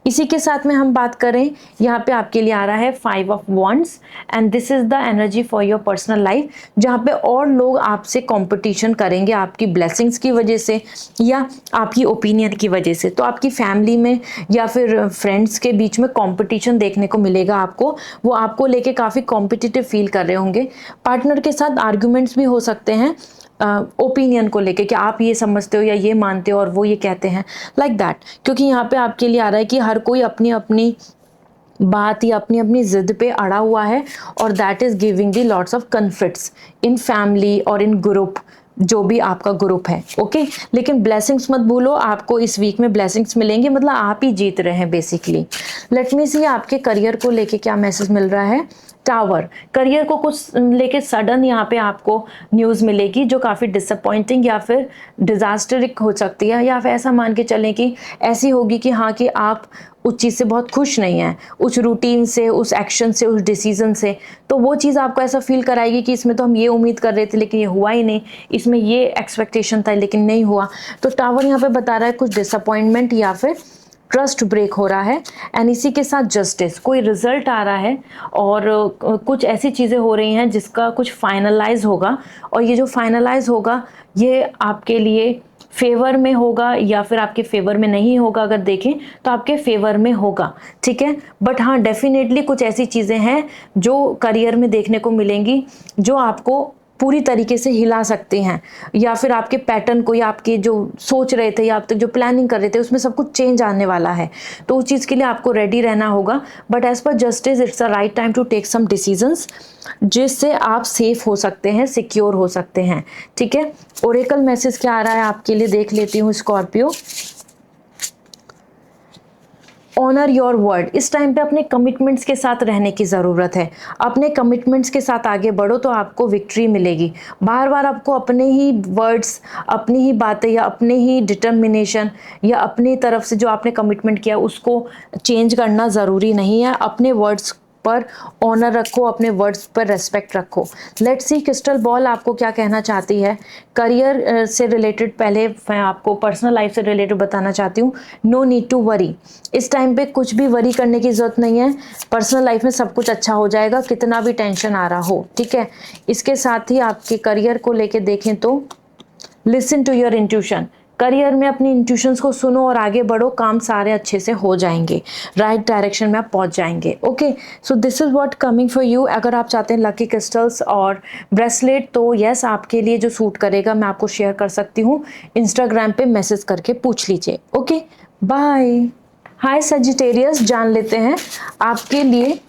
इसी के साथ में हम बात करें, यहाँ पे आपके लिए आ रहा है 5 of wands, and this is the energy for your personal life, जहाँ पे और लोग आपसे कंपटीशन करेंगे आपकी ब्लेसिंग्स की वजह से, या आपकी ओपिनियन की वजह से। तो आपकी फैमिली में या फिर फ्रेंड्स के बीच में कंपटीशन देखने को मिलेगा आपको, वो आपको लेके काफ़ी कॉम्पिटिटिव फील कर रहे होंगे। पार्टनर के साथ आर्ग्यूमेंट्स भी हो सकते हैं ओपिनियन को लेके, कि आप ये समझते हो या ये मानते हो और वो ये कहते हैं, लाइक दैट। क्योंकि यहाँ पे आपके लिए आ रहा है कि हर कोई अपनी अपनी बात या अपनी अपनी जिद पे अड़ा हुआ है, और that is giving the lots of conflicts in family और इन ग्रुप, जो भी आपका ग्रुप है। ओके, लेकिन ब्लेसिंग्स मत भूलो, आपको इस वीक में ब्लेसिंग्स मिलेंगे, मतलब आप ही जीत रहे हैं बेसिकली। लेट मी सी आपके करियर को लेके क्या मैसेज मिल रहा है। टावर, करियर को कुछ लेके सडन यहाँ पे आपको न्यूज़ मिलेगी जो काफ़ी डिसअपॉइंटिंग या फिर डिजास्टरिक हो सकती है, या फिर ऐसा मान के चलें कि ऐसी होगी कि हाँ कि आप उस चीज़ से बहुत खुश नहीं हैं, उस रूटीन से, उस एक्शन से, उस डिसीजन से। तो वो चीज़ आपको ऐसा फील कराएगी कि इसमें तो हम ये उम्मीद कर रहे थे लेकिन ये हुआ ही नहीं, इसमें ये एक्सपेक्टेशन था लेकिन नहीं हुआ। तो टावर यहाँ पे बता रहा है कुछ डिसअपॉइंटमेंट या फिर ट्रस्ट ब्रेक हो रहा है। एंड इसी के साथ जस्टिस, कोई रिजल्ट आ रहा है और कुछ ऐसी चीज़ें हो रही हैं जिसका कुछ फाइनलाइज होगा, और ये जो फाइनलाइज होगा ये आपके लिए फेवर में होगा या फिर आपके फेवर में नहीं होगा। अगर देखें तो आपके फेवर में होगा, ठीक है। बट हाँ, डेफिनेटली कुछ ऐसी चीज़ें हैं जो करियर में देखने को मिलेंगी जो आपको पूरी तरीके से हिला सकते हैं, या फिर आपके पैटर्न को, या आपके जो सोच रहे थे या आप तक जो प्लानिंग कर रहे थे उसमें सब कुछ चेंज आने वाला है। तो उस चीज़ के लिए आपको रेडी रहना होगा। But as per justice it's a right time to take some decisions जिससे आप सेफ हो सकते हैं, सिक्योर हो सकते हैं, ठीक है। ओरेकल मैसेज क्या आ रहा है आपके लिए देख लेती हूँ स्कॉर्पियो। ऑनर योर वर्ड, इस टाइम पे अपने कमिटमेंट्स के साथ रहने की ज़रूरत है। अपने कमिटमेंट्स के साथ आगे बढ़ो तो आपको विक्ट्री मिलेगी। बार बार आपको अपने ही वर्ड्स, अपनी ही बातें या अपने ही डिटर्मिनेशन या अपनी तरफ से जो आपने कमिटमेंट किया उसको चेंज करना ज़रूरी नहीं है। अपने वर्ड्स पर ऑनर रखो, अपने वर्ड्स पर रेस्पेक्ट रखो। लेट्स सी क्रिस्टल बॉल आपको क्या कहना चाहती है करियर से रिलेटेड। पहले मैं आपको पर्सनल लाइफ से रिलेटेड बताना चाहती हूँ। नो नीड टू वरी, इस टाइम पे कुछ भी वरी करने की ज़रूरत नहीं है। पर्सनल लाइफ में सब कुछ अच्छा हो जाएगा, कितना भी टेंशन आ रहा हो, ठीक है। इसके साथ ही आपके करियर को लेके देखें तो listen to your intuition, career में अपनी इंट्यूशंस को सुनो और आगे बढ़ो, काम सारे अच्छे से हो जाएंगे, राइट डायरेक्शन में आप पहुंच जाएंगे। Okay, so this is what coming for you. अगर आप चाहते हैं लकी क्रिस्टल्स और ब्रेसलेट तो यस, आपके लिए जो सूट करेगा मैं आपको शेयर कर सकती हूँ। इंस्टाग्राम पे मैसेज करके पूछ लीजिए। Okay, bye. हाय सजिटेरियस, जान लेते हैं आपके लिए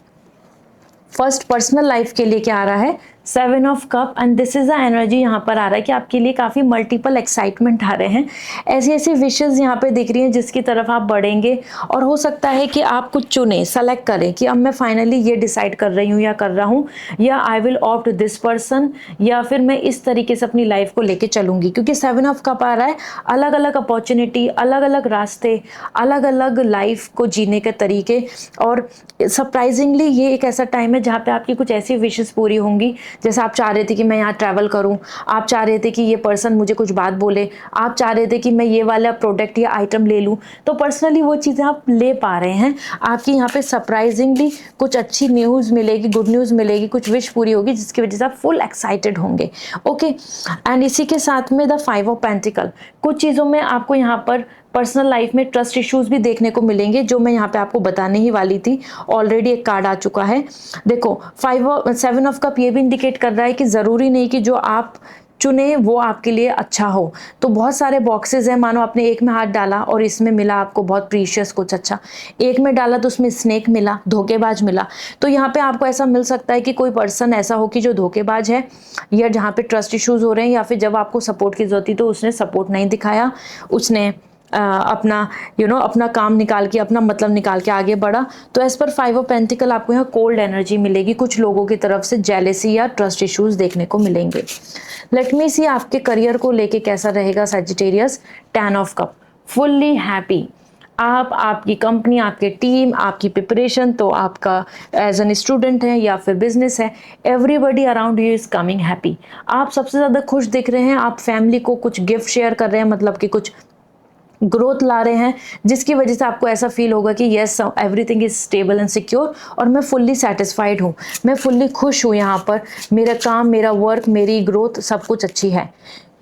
फर्स्ट पर्सनल लाइफ के लिए क्या आ रहा है। 7 of cup, and this is the energy यहाँ पर आ रहा है कि आपके लिए काफ़ी मल्टीपल एक्साइटमेंट आ रहे हैं। ऐसी ऐसी विशेज़ यहाँ पे दिख रही हैं जिसकी तरफ आप बढ़ेंगे, और हो सकता है कि आप कुछ चुने, सेलेक्ट करें कि अब मैं फाइनली ये डिसाइड कर रही हूँ या कर रहा हूँ, या I will opt this person, या फिर मैं इस तरीके से अपनी लाइफ को लेके चलूँगी। क्योंकि 7 ऑफ कप आ रहा है, अलग अलग अपॉर्चुनिटी, अलग अलग रास्ते, अलग अलग लाइफ को जीने के तरीके। और सरप्राइजिंगली ये एक ऐसा टाइम है जहाँ पे आपकी कुछ ऐसी विशेज़ पूरी होंगी। जैसे आप चाह रहे थे कि मैं यहाँ ट्रैवल करूँ, आप चाह रहे थे कि ये पर्सन मुझे कुछ बात बोले, आप चाह रहे थे कि मैं ये वाला प्रोडक्ट या आइटम ले लूँ, तो पर्सनली वो चीज़ें आप ले पा रहे हैं। आपकी यहाँ पे सरप्राइजिंगली कुछ अच्छी न्यूज़ मिलेगी, गुड न्यूज़ मिलेगी, कुछ विश पूरी होगी जिसकी वजह से आप फुल एक्साइटेड होंगे। ओके, एंड इसी के साथ में द 5 ऑफ पेंटिकल, कुछ चीज़ों में आपको यहाँ पर पर्सनल लाइफ में ट्रस्ट इश्यूज भी देखने को मिलेंगे जो मैं यहाँ पे आपको बताने ही वाली थी। ऑलरेडी एक कार्ड आ चुका है। देखो 7 ऑफ कप ये भी इंडिकेट कर रहा है कि ज़रूरी नहीं कि जो आप चुने वो आपके लिए अच्छा हो। तो बहुत सारे बॉक्सेस हैं, मानो आपने एक में हाथ डाला और इसमें मिला आपको बहुत प्रीशियस कुछ अच्छा, एक में डाला तो उसमें स्नेक मिला, धोखेबाज मिला। तो यहाँ पे आपको ऐसा मिल सकता है कि कोई पर्सन ऐसा हो कि जो धोखेबाज है, या जहाँ पे ट्रस्ट इश्यूज हो रहे हैं, या फिर जब आपको सपोर्ट की जरूरत थी तो उसने सपोर्ट नहीं दिखाया, उसने अपना अपना काम निकाल के, अपना मतलब निकाल के आगे बढ़ा। तो एज पर 5 ऑफ पेंटिकल आपको यहाँ कोल्ड एनर्जी मिलेगी, कुछ लोगों की तरफ से जेलेसी या ट्रस्ट इश्यूज देखने को मिलेंगे। लेट मी सी आपके करियर को लेके कैसा रहेगा Sagittarius. 10 of cup, fully happy. आप, आपकी कंपनी, आपकी टीम, आपकी प्रिपरेशन, तो आपका एज एन स्टूडेंट है या फिर बिजनेस है, everybody around you is coming happy. आप सबसे ज़्यादा खुश दिख रहे हैं। आप फैमिली को कुछ गिफ्ट शेयर कर रहे हैं, मतलब कि कुछ ग्रोथ ला रहे हैं, जिसकी वजह से आपको ऐसा फील होगा कि yes everything is stable and secure, और मैं फुल्ली सेटिस्फाइड हूँ, मैं फुल्ली खुश हूँ। यहाँ पर मेरा काम, मेरा वर्क, मेरी ग्रोथ सब कुछ अच्छी है।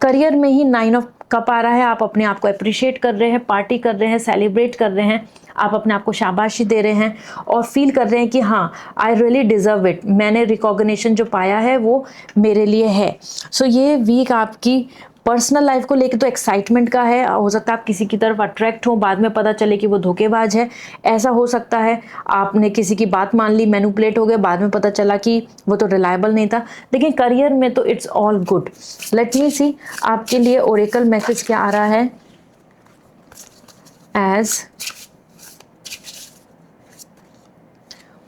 करियर में ही 9 ऑफ कप आ रहा है। आप अपने आप को अप्रिशिएट कर रहे हैं, पार्टी कर रहे हैं, सेलिब्रेट कर रहे हैं, आप अपने आप को शाबाशी दे रहे हैं और फील कर रहे हैं कि हाँ आई रियली डिज़र्व इट, मैंने रिकॉग्निशन जो पाया है वो मेरे लिए है। सो ये वीक आपकी पर्सनल लाइफ को लेके तो एक्साइटमेंट का है। हो सकता है आप किसी की तरफ अट्रैक्ट हो, बाद में पता चले कि वो धोखेबाज है, ऐसा हो सकता है। आपने किसी की बात मान ली, मैनिपुलेट हो गए, बाद में पता चला कि वो तो रिलायबल नहीं था। लेकिन करियर में तो it's all good. Let me see आपके लिए ओरेकल मैसेज क्या आ रहा है as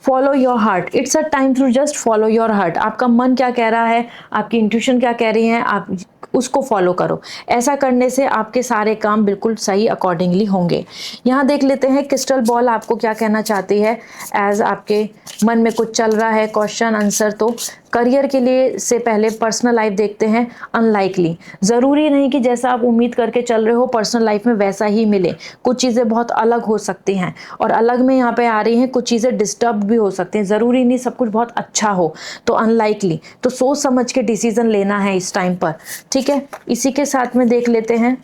follow your heart, it's a time to just follow your heart. आपका मन क्या कह रहा है, आपकी इंट्यूशन क्या कह रही है, आप उसको फॉलो करो। ऐसा करने से आपके सारे काम बिल्कुल सही अकॉर्डिंगली होंगे। यहाँ देख लेते हैं क्रिस्टल बॉल आपको क्या कहना चाहती है। एज आपके मन में कुछ चल रहा है क्वेश्चन आंसर, तो करियर के लिए से पहले पर्सनल लाइफ देखते हैं। अनलाइकली, ज़रूरी नहीं कि जैसा आप उम्मीद करके चल रहे हो पर्सनल लाइफ में वैसा ही मिले। कुछ चीज़ें बहुत अलग हो सकती हैं, और अलग में यहाँ पे आ रही हैं कुछ चीज़ें डिस्टर्ब भी हो सकती हैं। ज़रूरी नहीं सब कुछ बहुत अच्छा हो, तो अनलाइकली, तो सोच समझ के डिसीजन लेना है इस टाइम पर, ठीक है। इसी के साथ में देख लेते हैं,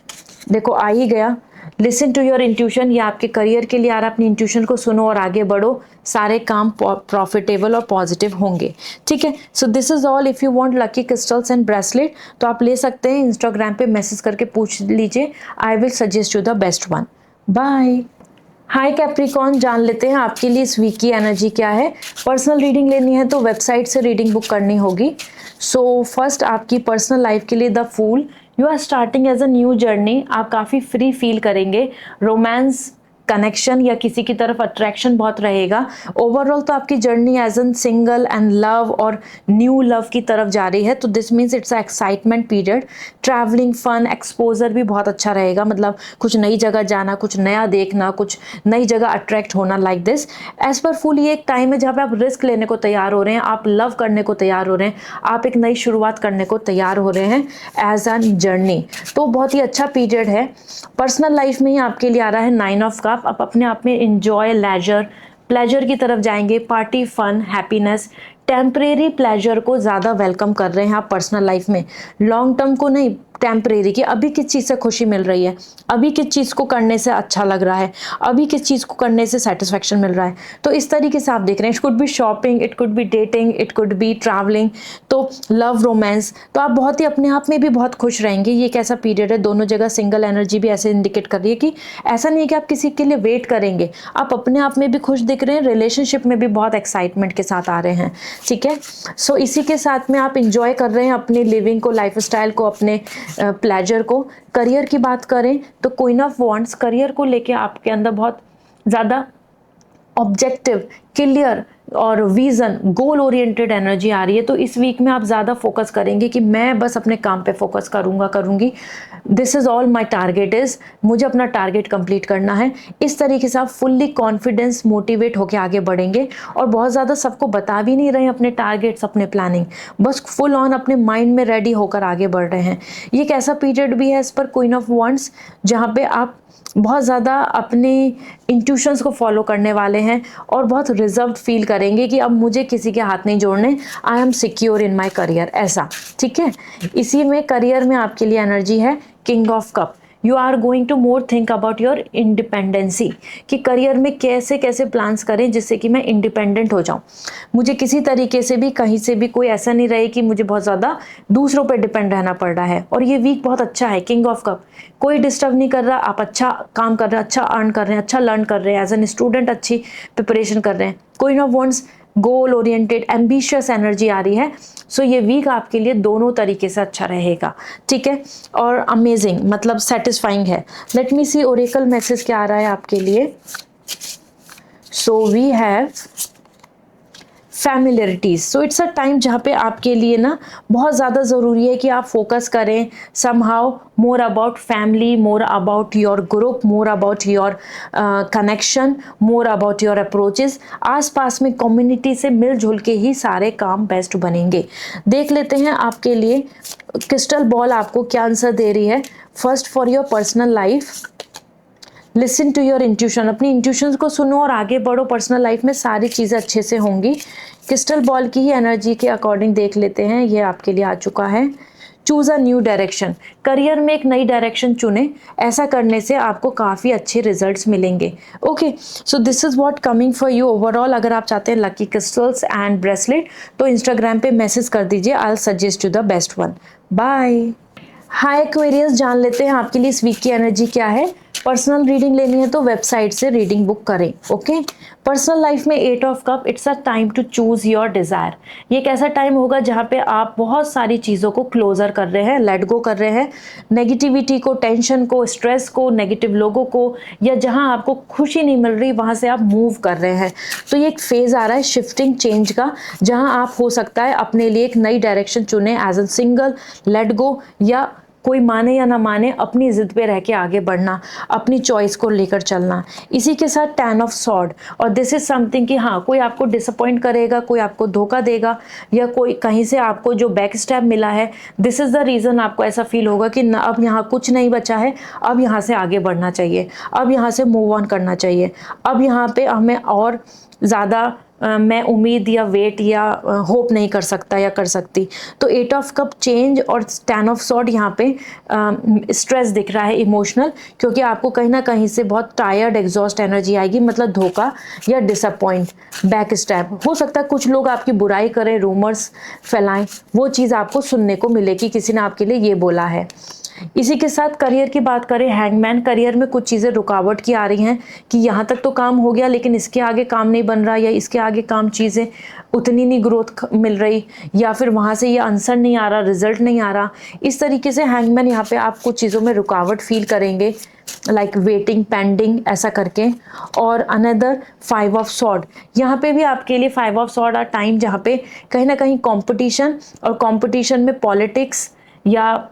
देखो आ ही गया, लिसन टू योर इंट्यूशन। ये आपके करियर के लिए आ रहा है, अपनी इंट्यूशन को सुनो और आगे बढ़ो, सारे काम प्रॉफिटेबल और पॉजिटिव होंगे, ठीक है। So this is all. If you want lucky crystals and bracelet तो आप ले सकते हैं, इंस्टाग्राम पे मैसेज करके पूछ लीजिए, I will suggest you the best one. Bye. Hi Capricorn, जान लेते हैं आपके लिए इस वीक की एनर्जी क्या है। पर्सनल रीडिंग लेनी है तो वेबसाइट से रीडिंग बुक करनी होगी। सो फर्स्ट आपकी पर्सनल लाइफ के लिए the fool, you are starting as a new journey. आप काफ़ी फ्री फील करेंगे, रोमांस कनेक्शन या किसी की तरफ अट्रैक्शन बहुत रहेगा। ओवरऑल तो आपकी journey as an single and love और न्यू लव की तरफ जा रही है, तो this means it's a excitement period. Travelling, fun, exposure भी बहुत अच्छा रहेगा, मतलब कुछ नई जगह जाना, कुछ नया देखना, कुछ नई जगह अट्रैक्ट होना, like this. As per full ये एक टाइम है जहाँ पे आप रिस्क लेने को तैयार हो रहे हैं, आप लव करने को तैयार हो रहे हैं, आप एक नई शुरुआत करने को तैयार हो रहे हैं एज अ जर्नी, तो बहुत ही अच्छा पीरियड है। पर्सनल लाइफ में ही आपके लिए आ रहा है 9 ऑफ कप। आप अपने आप में इंजॉय, लेजर, प्लेजर की तरफ जाएंगे, party, fun, happiness. Temporary pleasure को ज़्यादा वेलकम कर रहे हैं आप पर्सनल लाइफ में, लॉन्ग टर्म को नहीं, टेम्परेरी की। अभी किस चीज़ से खुशी मिल रही है, अभी किस चीज़ को करने से अच्छा लग रहा है, अभी किस चीज़ को करने से सेटिस्फेक्शन मिल रहा है, तो इस तरीके से आप देख रहे हैं। It could be shopping, it could be dating, it could be travelling, तो लव, रोमांस, तो आप बहुत ही अपने आप में भी बहुत खुश रहेंगे। ये एक ऐसा पीरियड है, दोनों जगह सिंगल एनर्जी भी ऐसे इंडिकेट कर रही है कि ऐसा नहीं है कि आप किसी के लिए वेट करेंगे, आप अपने आप में भी खुश दिख रहे हैं, रिलेशनशिप में भी बहुत एक्साइटमेंट के साथ आ रहे हैं, ठीक है। सो इसी के साथ में आप इंजॉय कर रहे हैं अपनी लिविंग को, लाइफ स्टाइल को, अपने प्लेजर को। करियर की बात करें तो क्वीन ऑफ वॉन्ड्स, करियर को लेके आपके अंदर बहुत ज़्यादा ऑब्जेक्टिव, क्लियर और विजन, गोल ओरिएंटेड एनर्जी आ रही है। तो इस वीक में आप ज़्यादा फोकस करेंगे कि मैं बस अपने काम पे फोकस करूँगी। This is all my target is, मुझे अपना टारगेट कंप्लीट करना है। इस तरीके से आप फुल्ली कॉन्फिडेंस, मोटिवेट होकर आगे बढ़ेंगे, और बहुत ज़्यादा सबको बता भी नहीं रहे हैं अपने टारगेट्स, अपने प्लानिंग, बस फुल ऑन अपने माइंड में रेडी होकर आगे बढ़ रहे हैं। ये एक ऐसा पीरियड भी है इस पर क्वीन ऑफ वॉन्ड्स, जहाँ पे आप बहुत ज़्यादा अपने इंट्यूशंस को फॉलो करने वाले हैं और बहुत रिजर्व फील करेंगे कि अब मुझे किसी के हाथ नहीं जोड़ने, I am secure in my career, ऐसा, ठीक है। इसी में करियर में आपके लिए एनर्जी है king of cup. You are going to more think about your independency, कि करियर में कैसे कैसे प्लान्स करें जिससे कि मैं इंडिपेंडेंट हो जाऊं, मुझे किसी तरीके से भी, कहीं से भी कोई ऐसा नहीं रहे कि मुझे बहुत ज़्यादा दूसरों पर डिपेंड रहना पड़ रहा है। और ये वीक बहुत अच्छा है, किंग ऑफ कप, कोई डिस्टर्ब नहीं कर रहा, आप अच्छा काम कर रहे हैं, अच्छा अर्न कर रहे हैं, अच्छा लर्न कर रहे हैं, एज एन स्टूडेंट अच्छी प्रिपरेशन कर रहे हैं। Queen of wands, goal oriented, ambitious energy आ रही है। सो ये वीक आपके लिए दोनों तरीके से अच्छा रहेगा, ठीक है, और अमेजिंग, मतलब सेटिस्फाइंग है। Let me see oracle message क्या आ रहा है आपके लिए। So we have familiarities, so it's a time जहाँ पे आपके लिए ना बहुत ज़्यादा ज़रूरी है कि आप फोकस करें somehow more about family, more about your group, more about your connection, more about your approaches. आसपास में कम्युनिटी से मिलजुल के ही सारे काम बेस्ट बनेंगे। देख लेते हैं आपके लिए क्रिस्टल बॉल आपको क्या आंसर दे रही है। First for your personal life, listen to your intuition, अपनी इंट्यूशन को सुनो और आगे बढ़ो। पर्सनल लाइफ में सारी चीज़ें अच्छे से होंगी। क्रिस्टल बॉल की ही एनर्जी के अकॉर्डिंग देख लेते हैं, ये आपके लिए आ चुका है। Choose a new direction, career में एक नई डायरेक्शन चुने, ऐसा करने से आपको काफ़ी अच्छे रिजल्ट्स मिलेंगे। Okay, so this is what coming for you overall. अगर आप चाहते हैं लकी क्रिस्टल्स एंड ब्रेसलेट तो इंस्टाग्राम पे मैसेज कर दीजिए, I will suggest you the best one. Bye. Hi Aquarius, जान लेते हैं आपके लिए इस वीक की एनर्जी क्या है। पर्सनल रीडिंग लेनी है तो वेबसाइट से रीडिंग बुक करें। ओके, पर्सनल लाइफ में 8 of cup, it's a time to choose your desire. ये एक ऐसा टाइम होगा जहाँ पे आप बहुत सारी चीज़ों को क्लोजर कर रहे हैं, लेट गो कर रहे हैं, नेगेटिविटी को, टेंशन को, स्ट्रेस को, नेगेटिव लोगों को, या जहाँ आपको खुशी नहीं मिल रही वहाँ से आप मूव कर रहे हैं। तो ये एक फेज आ रहा है शिफ्टिंग चेंज का, जहाँ आप हो सकता है अपने लिए एक नई डायरेक्शन चुने as a single, let go, या कोई माने या ना माने अपनी जिद पे रह के आगे बढ़ना, अपनी चॉइस को लेकर चलना। इसी के साथ 10 ऑफ सॉर्ड, और दिस इज समथिंग कि हाँ, कोई आपको डिसअपॉइंट करेगा, कोई आपको धोखा देगा, या कोई कहीं से आपको जो बैक स्टेप मिला है, दिस इज द रीज़न आपको ऐसा फील होगा कि ना, अब यहाँ कुछ नहीं बचा है, अब यहाँ से आगे बढ़ना चाहिए, अब यहाँ से मूव ऑन करना चाहिए, अब यहाँ पे हमें और ज़्यादा मैं उम्मीद या वेट या होप नहीं कर सकता या कर सकती। तो 8 ऑफ कप चेंज और 10 ऑफ सॉर्ड यहाँ पे स्ट्रेस दिख रहा है इमोशनल, क्योंकि आपको कहीं ना कहीं से बहुत टायर्ड एग्जॉस्ट एनर्जी आएगी, मतलब धोखा या डिसअपॉइंट, बैक स्टैप हो सकता है। कुछ लोग आपकी बुराई करें, रूमर्स फैलाएं, वो चीज़ आपको सुनने को मिलेगी, किसी ने आपके लिए ये बोला है। इसी के साथ करियर की बात करें, हैंगमैन, करियर में कुछ चीज़ें रुकावट की आ रही हैं कि यहाँ तक तो काम हो गया लेकिन इसके आगे काम नहीं बन रहा, या इसके आगे काम चीज़ें उतनी नहीं ग्रोथ मिल रही, या फिर वहाँ से ये आंसर नहीं आ रहा, रिजल्ट नहीं आ रहा। इस तरीके से हैंगमैन यहाँ पे आप कुछ चीज़ों में रुकावट फील करेंगे, लाइक वेटिंग, पेंडिंग, ऐसा करके। और अनदर 5 ऑफ सॉर्ड, यहाँ पे भी आपके लिए 5 ऑफ सॉर्ड आ टाइम जहाँ पे कहीं ना कहीं कॉम्पिटिशन, और कॉम्पिटिशन में पॉलिटिक्स या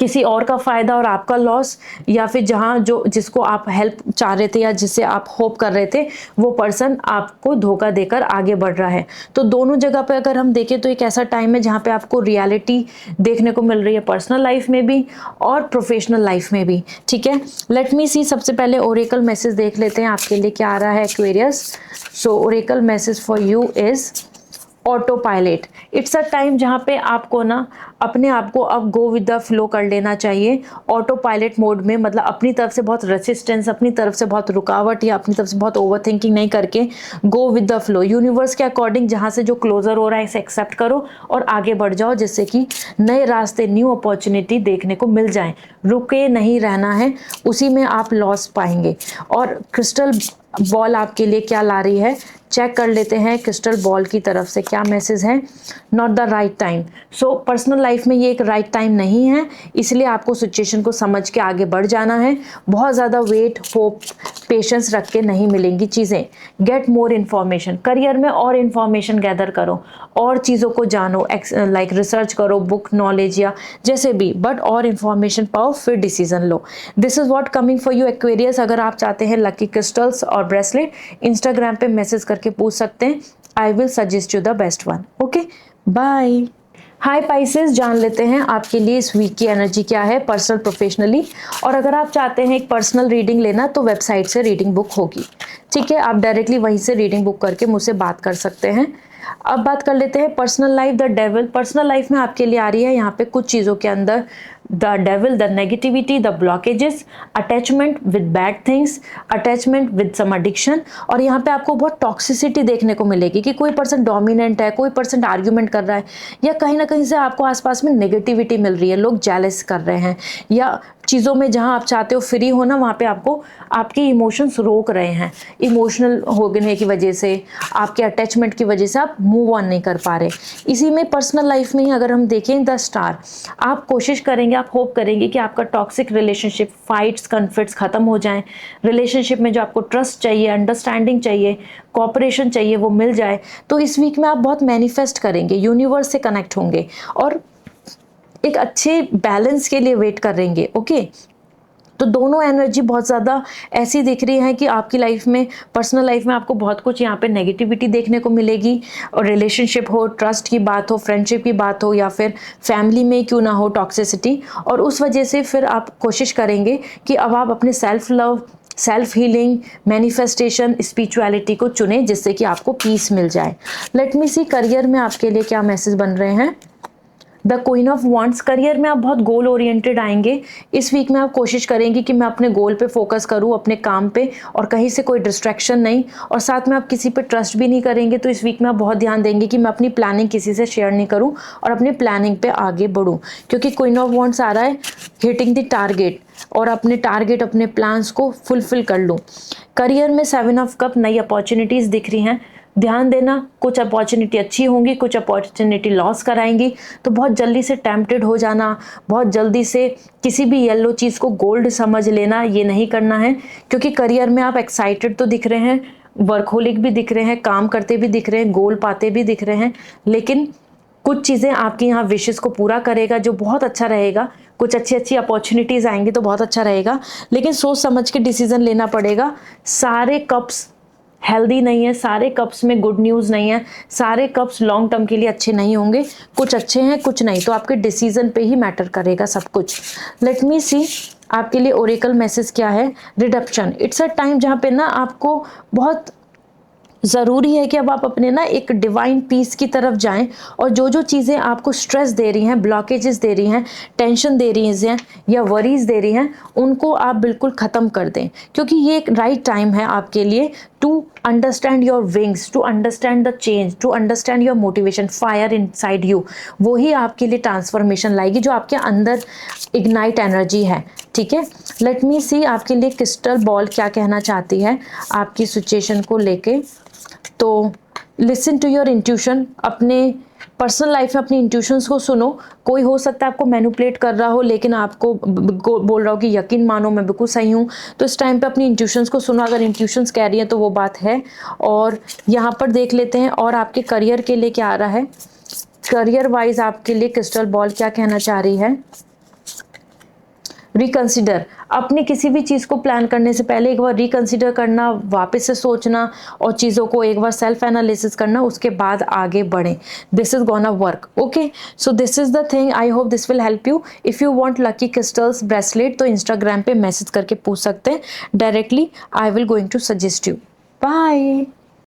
किसी और का फ़ायदा और आपका लॉस, या फिर जहाँ जो जिसको आप हेल्प चाह रहे थे या जिससे आप होप कर रहे थे वो पर्सन आपको धोखा देकर आगे बढ़ रहा है। तो दोनों जगह पे अगर हम देखें तो एक ऐसा टाइम है जहाँ पे आपको रियलिटी देखने को मिल रही है, पर्सनल लाइफ में भी और प्रोफेशनल लाइफ में भी। ठीक है, लेट मी सी, सबसे पहले ओरेकल मैसेज देख लेते हैं आपके लिए क्या आ रहा है Aquarius. So Oracle message for you is auto pilot. It's a time जहाँ पे आपको ना अपने आप को अब गो विद द फ्लो कर लेना चाहिए, ऑटो पायलट मोड में, मतलब अपनी तरफ से बहुत रेसिस्टेंस, अपनी तरफ से बहुत रुकावट या अपनी तरफ से बहुत ओवर थिंकिंग नहीं करके go with the flow, universe के अकॉर्डिंग जहाँ से जो क्लोजर हो रहा है इसे एक्सेप्ट करो और आगे बढ़ जाओ, जिससे कि नए रास्ते, न्यू अपॉर्चुनिटी देखने को मिल जाए। रुके नहीं रहना है, उसी में आप लॉस पाएंगे। और क्रिस्टल बॉल आपके लिए क्या ला रही है चेक कर लेते हैं, क्रिस्टल बॉल की तरफ से क्या मैसेज है। Not the right time. So personal life में ये एक राइट टाइम नहीं है, इसलिए आपको सिचुएशन को समझ के आगे बढ़ जाना है। बहुत ज़्यादा वेट, होप, पेशेंस रख के नहीं मिलेंगी चीज़ें। गेट मोर इन्फॉर्मेशन, करियर में और इन्फॉर्मेशन गैदर करो, और चीज़ों को जानो, लाइक रिसर्च करो, बुक नॉलेज या जैसे भी, बट और इन्फॉर्मेशन पाओ फिर डिसीजन लो। This is what coming for you Aquarius. अगर आप चाहते हैं लकी क्रिस्टल्स और ब्रेसलेट, इंस्टाग्राम पे मैसेज करके पूछ सकते हैं। I will suggest you the best one. Okay, bye. Hi Pisces, जान लेते हैं आपके लिए इस वीक की एनर्जी क्या है, पर्सनल, प्रोफेशनली। और अगर आप चाहते हैं एक पर्सनल रीडिंग लेना तो वेबसाइट से रीडिंग बुक होगी। ठीक है, आप डायरेक्टली वहीं से रीडिंग बुक करके मुझसे बात कर सकते हैं। अब बात कर लेते हैं personal life, the devil. Personal life में आपके लिए आ रही है यहाँ पे कुछ चीज़ों के अंदर the devil, the negativity, the blockages, attachment with bad things, attachment with some addiction. और यहाँ पे आपको बहुत टॉक्सिसिटी देखने को मिलेगी कि कोई पर्सन डोमिनेंट है, कोई पर्सन आर्ग्यूमेंट कर रहा है, या कहीं ना कहीं से आपको आसपास में नेगेटिविटी मिल रही है, लोग जेलस कर रहे हैं, या चीज़ों में जहाँ आप चाहते हो फ्री हो ना, वहाँ पे आपको आपके इमोशंस रोक रहे हैं। इमोशनल होने की वजह से, आपके अटैचमेंट की वजह से आप मूव ऑन नहीं कर पा रहे। इसी में पर्सनल लाइफ में ही अगर हम देखें द स्टार, आप कोशिश करेंगे, आप होप करेंगे कि आपका टॉक्सिक रिलेशनशिप, फाइट्स, कन्फ्लिक्ट्स खत्म हो जाएं। रिलेशनशिप में जो आपको ट्रस्ट चाहिए, अंडरस्टैंडिंग चाहिए, कोऑपरेशन चाहिए, वो मिल जाए। तो इस वीक में आप बहुत मैनिफेस्ट करेंगे, यूनिवर्स से कनेक्ट होंगे और एक अच्छे बैलेंस के लिए वेट करेंगे। ओके, तो दोनों एनर्जी बहुत ज़्यादा ऐसी दिख रही है कि आपकी लाइफ में, पर्सनल लाइफ में आपको बहुत कुछ यहाँ पे नेगेटिविटी देखने को मिलेगी, और रिलेशनशिप हो, ट्रस्ट की बात हो, फ्रेंडशिप की बात हो, या फिर फैमिली में क्यों ना हो टॉक्सिसिटी। और उस वजह से फिर आप कोशिश करेंगे कि अब आप अपने self love, self healing, manifestation, spirituality को चुनें, जिससे कि आपको पीस मिल जाए। लेट मी सी करियर में आपके लिए क्या मैसेज बन रहे हैं। The queen of wands, career में आप बहुत गोल ओरिएंटेड आएंगे। इस वीक में आप कोशिश करेंगे कि मैं अपने गोल पे फोकस करूं, अपने काम पे, और कहीं से कोई डिस्ट्रैक्शन नहीं, और साथ में आप किसी पे ट्रस्ट भी नहीं करेंगे। तो इस वीक में आप बहुत ध्यान देंगे कि मैं अपनी प्लानिंग किसी से शेयर नहीं करूं और अपनी प्लानिंग पे आगे बढ़ूं, क्योंकि क्वीन ऑफ वांड्स आ रहा है हिटिंग द टारगेट, और अपने टारगेट, अपने प्लान्स को फुलफिल कर लूं। करियर में 7 ऑफ कप, नई अपॉर्चुनिटीज़ दिख रही हैं। ध्यान देना, कुछ अपॉर्चुनिटी अच्छी होंगी, कुछ अपॉर्चुनिटी लॉस कराएंगी, तो बहुत जल्दी से टेम्प्टेड हो जाना, बहुत जल्दी से किसी भी येलो चीज़ को गोल्ड समझ लेना, ये नहीं करना है। क्योंकि करियर में आप एक्साइटेड तो दिख रहे हैं, वर्कहोलिक भी दिख रहे हैं, काम करते भी दिख रहे हैं, गोल पाते भी दिख रहे हैं, लेकिन कुछ चीज़ें आपकी यहाँ विशेस को पूरा करेगा जो बहुत अच्छा रहेगा। कुछ अच्छी अच्छी अपॉर्चुनिटीज़ आएंगी तो बहुत अच्छा रहेगा, लेकिन सोच समझ के डिसीजन लेना पड़ेगा। सारे कप्स हेल्दी नहीं है, सारे कप्स में गुड न्यूज़ नहीं है, सारे कप्स लॉन्ग टर्म के लिए अच्छे नहीं होंगे, कुछ अच्छे हैं कुछ नहीं, तो आपके डिसीजन पे ही मैटर करेगा सब कुछ। लेट मी सी आपके लिए ओरेकल मैसेज क्या है। रिडम्पशन, इट्स अ टाइम जहाँ पे ना आपको बहुत ज़रूरी है कि अब आप अपने ना एक डिवाइन पीस की तरफ जाएं, और जो जो चीज़ें आपको स्ट्रेस दे रही हैं, ब्लॉकेजेस दे रही हैं, टेंशन दे रही हैं या वरीज दे रही हैं, उनको आप बिल्कुल ख़त्म कर दें, क्योंकि ये एक राइट टाइम है आपके लिए to understand your wings, to understand the change, to understand your motivation, fire inside you. वही आपके लिए ट्रांसफॉर्मेशन लाएगी जो आपके अंदर इग्नाइट एनर्जी है। ठीक है, लेट मी सी आपके लिए क्रिस्टल बॉल क्या कहना चाहती है आपकी सिचुएशन को लेके। तो लिसन टू योर इंट्यूशन, अपने पर्सनल लाइफ में अपनी इंट्यूशंस को सुनो। कोई हो सकता है आपको मैनिपुलेट कर रहा हो, लेकिन आपको बोल रहा हो कि यकीन मानो मैं बिल्कुल सही हूँ, तो इस टाइम पे अपनी इंट्यूशंस को सुनो। अगर इंट्यूशंस कह रही हैं तो वो बात है। और यहाँ पर देख लेते हैं और आपके करियर के लिए क्या आ रहा है। करियर वाइज आपके लिए क्रिस्टल बॉल क्या कहना चाह रही है। रिकंसिडर, अपनी किसी भी चीज़ को प्लान करने से पहले एक बार रिकंसिडर करना, वापस से सोचना और चीज़ों को एक बार सेल्फ एनालिसिस करना, उसके बाद आगे बढ़ें। This is gonna work. Okay, so this is the thing, I hope this will help you. If you want lucky crystals bracelet तो इंस्टाग्राम पे मैसेज करके पूछ सकते हैं directly. I will going to suggest you. Bye.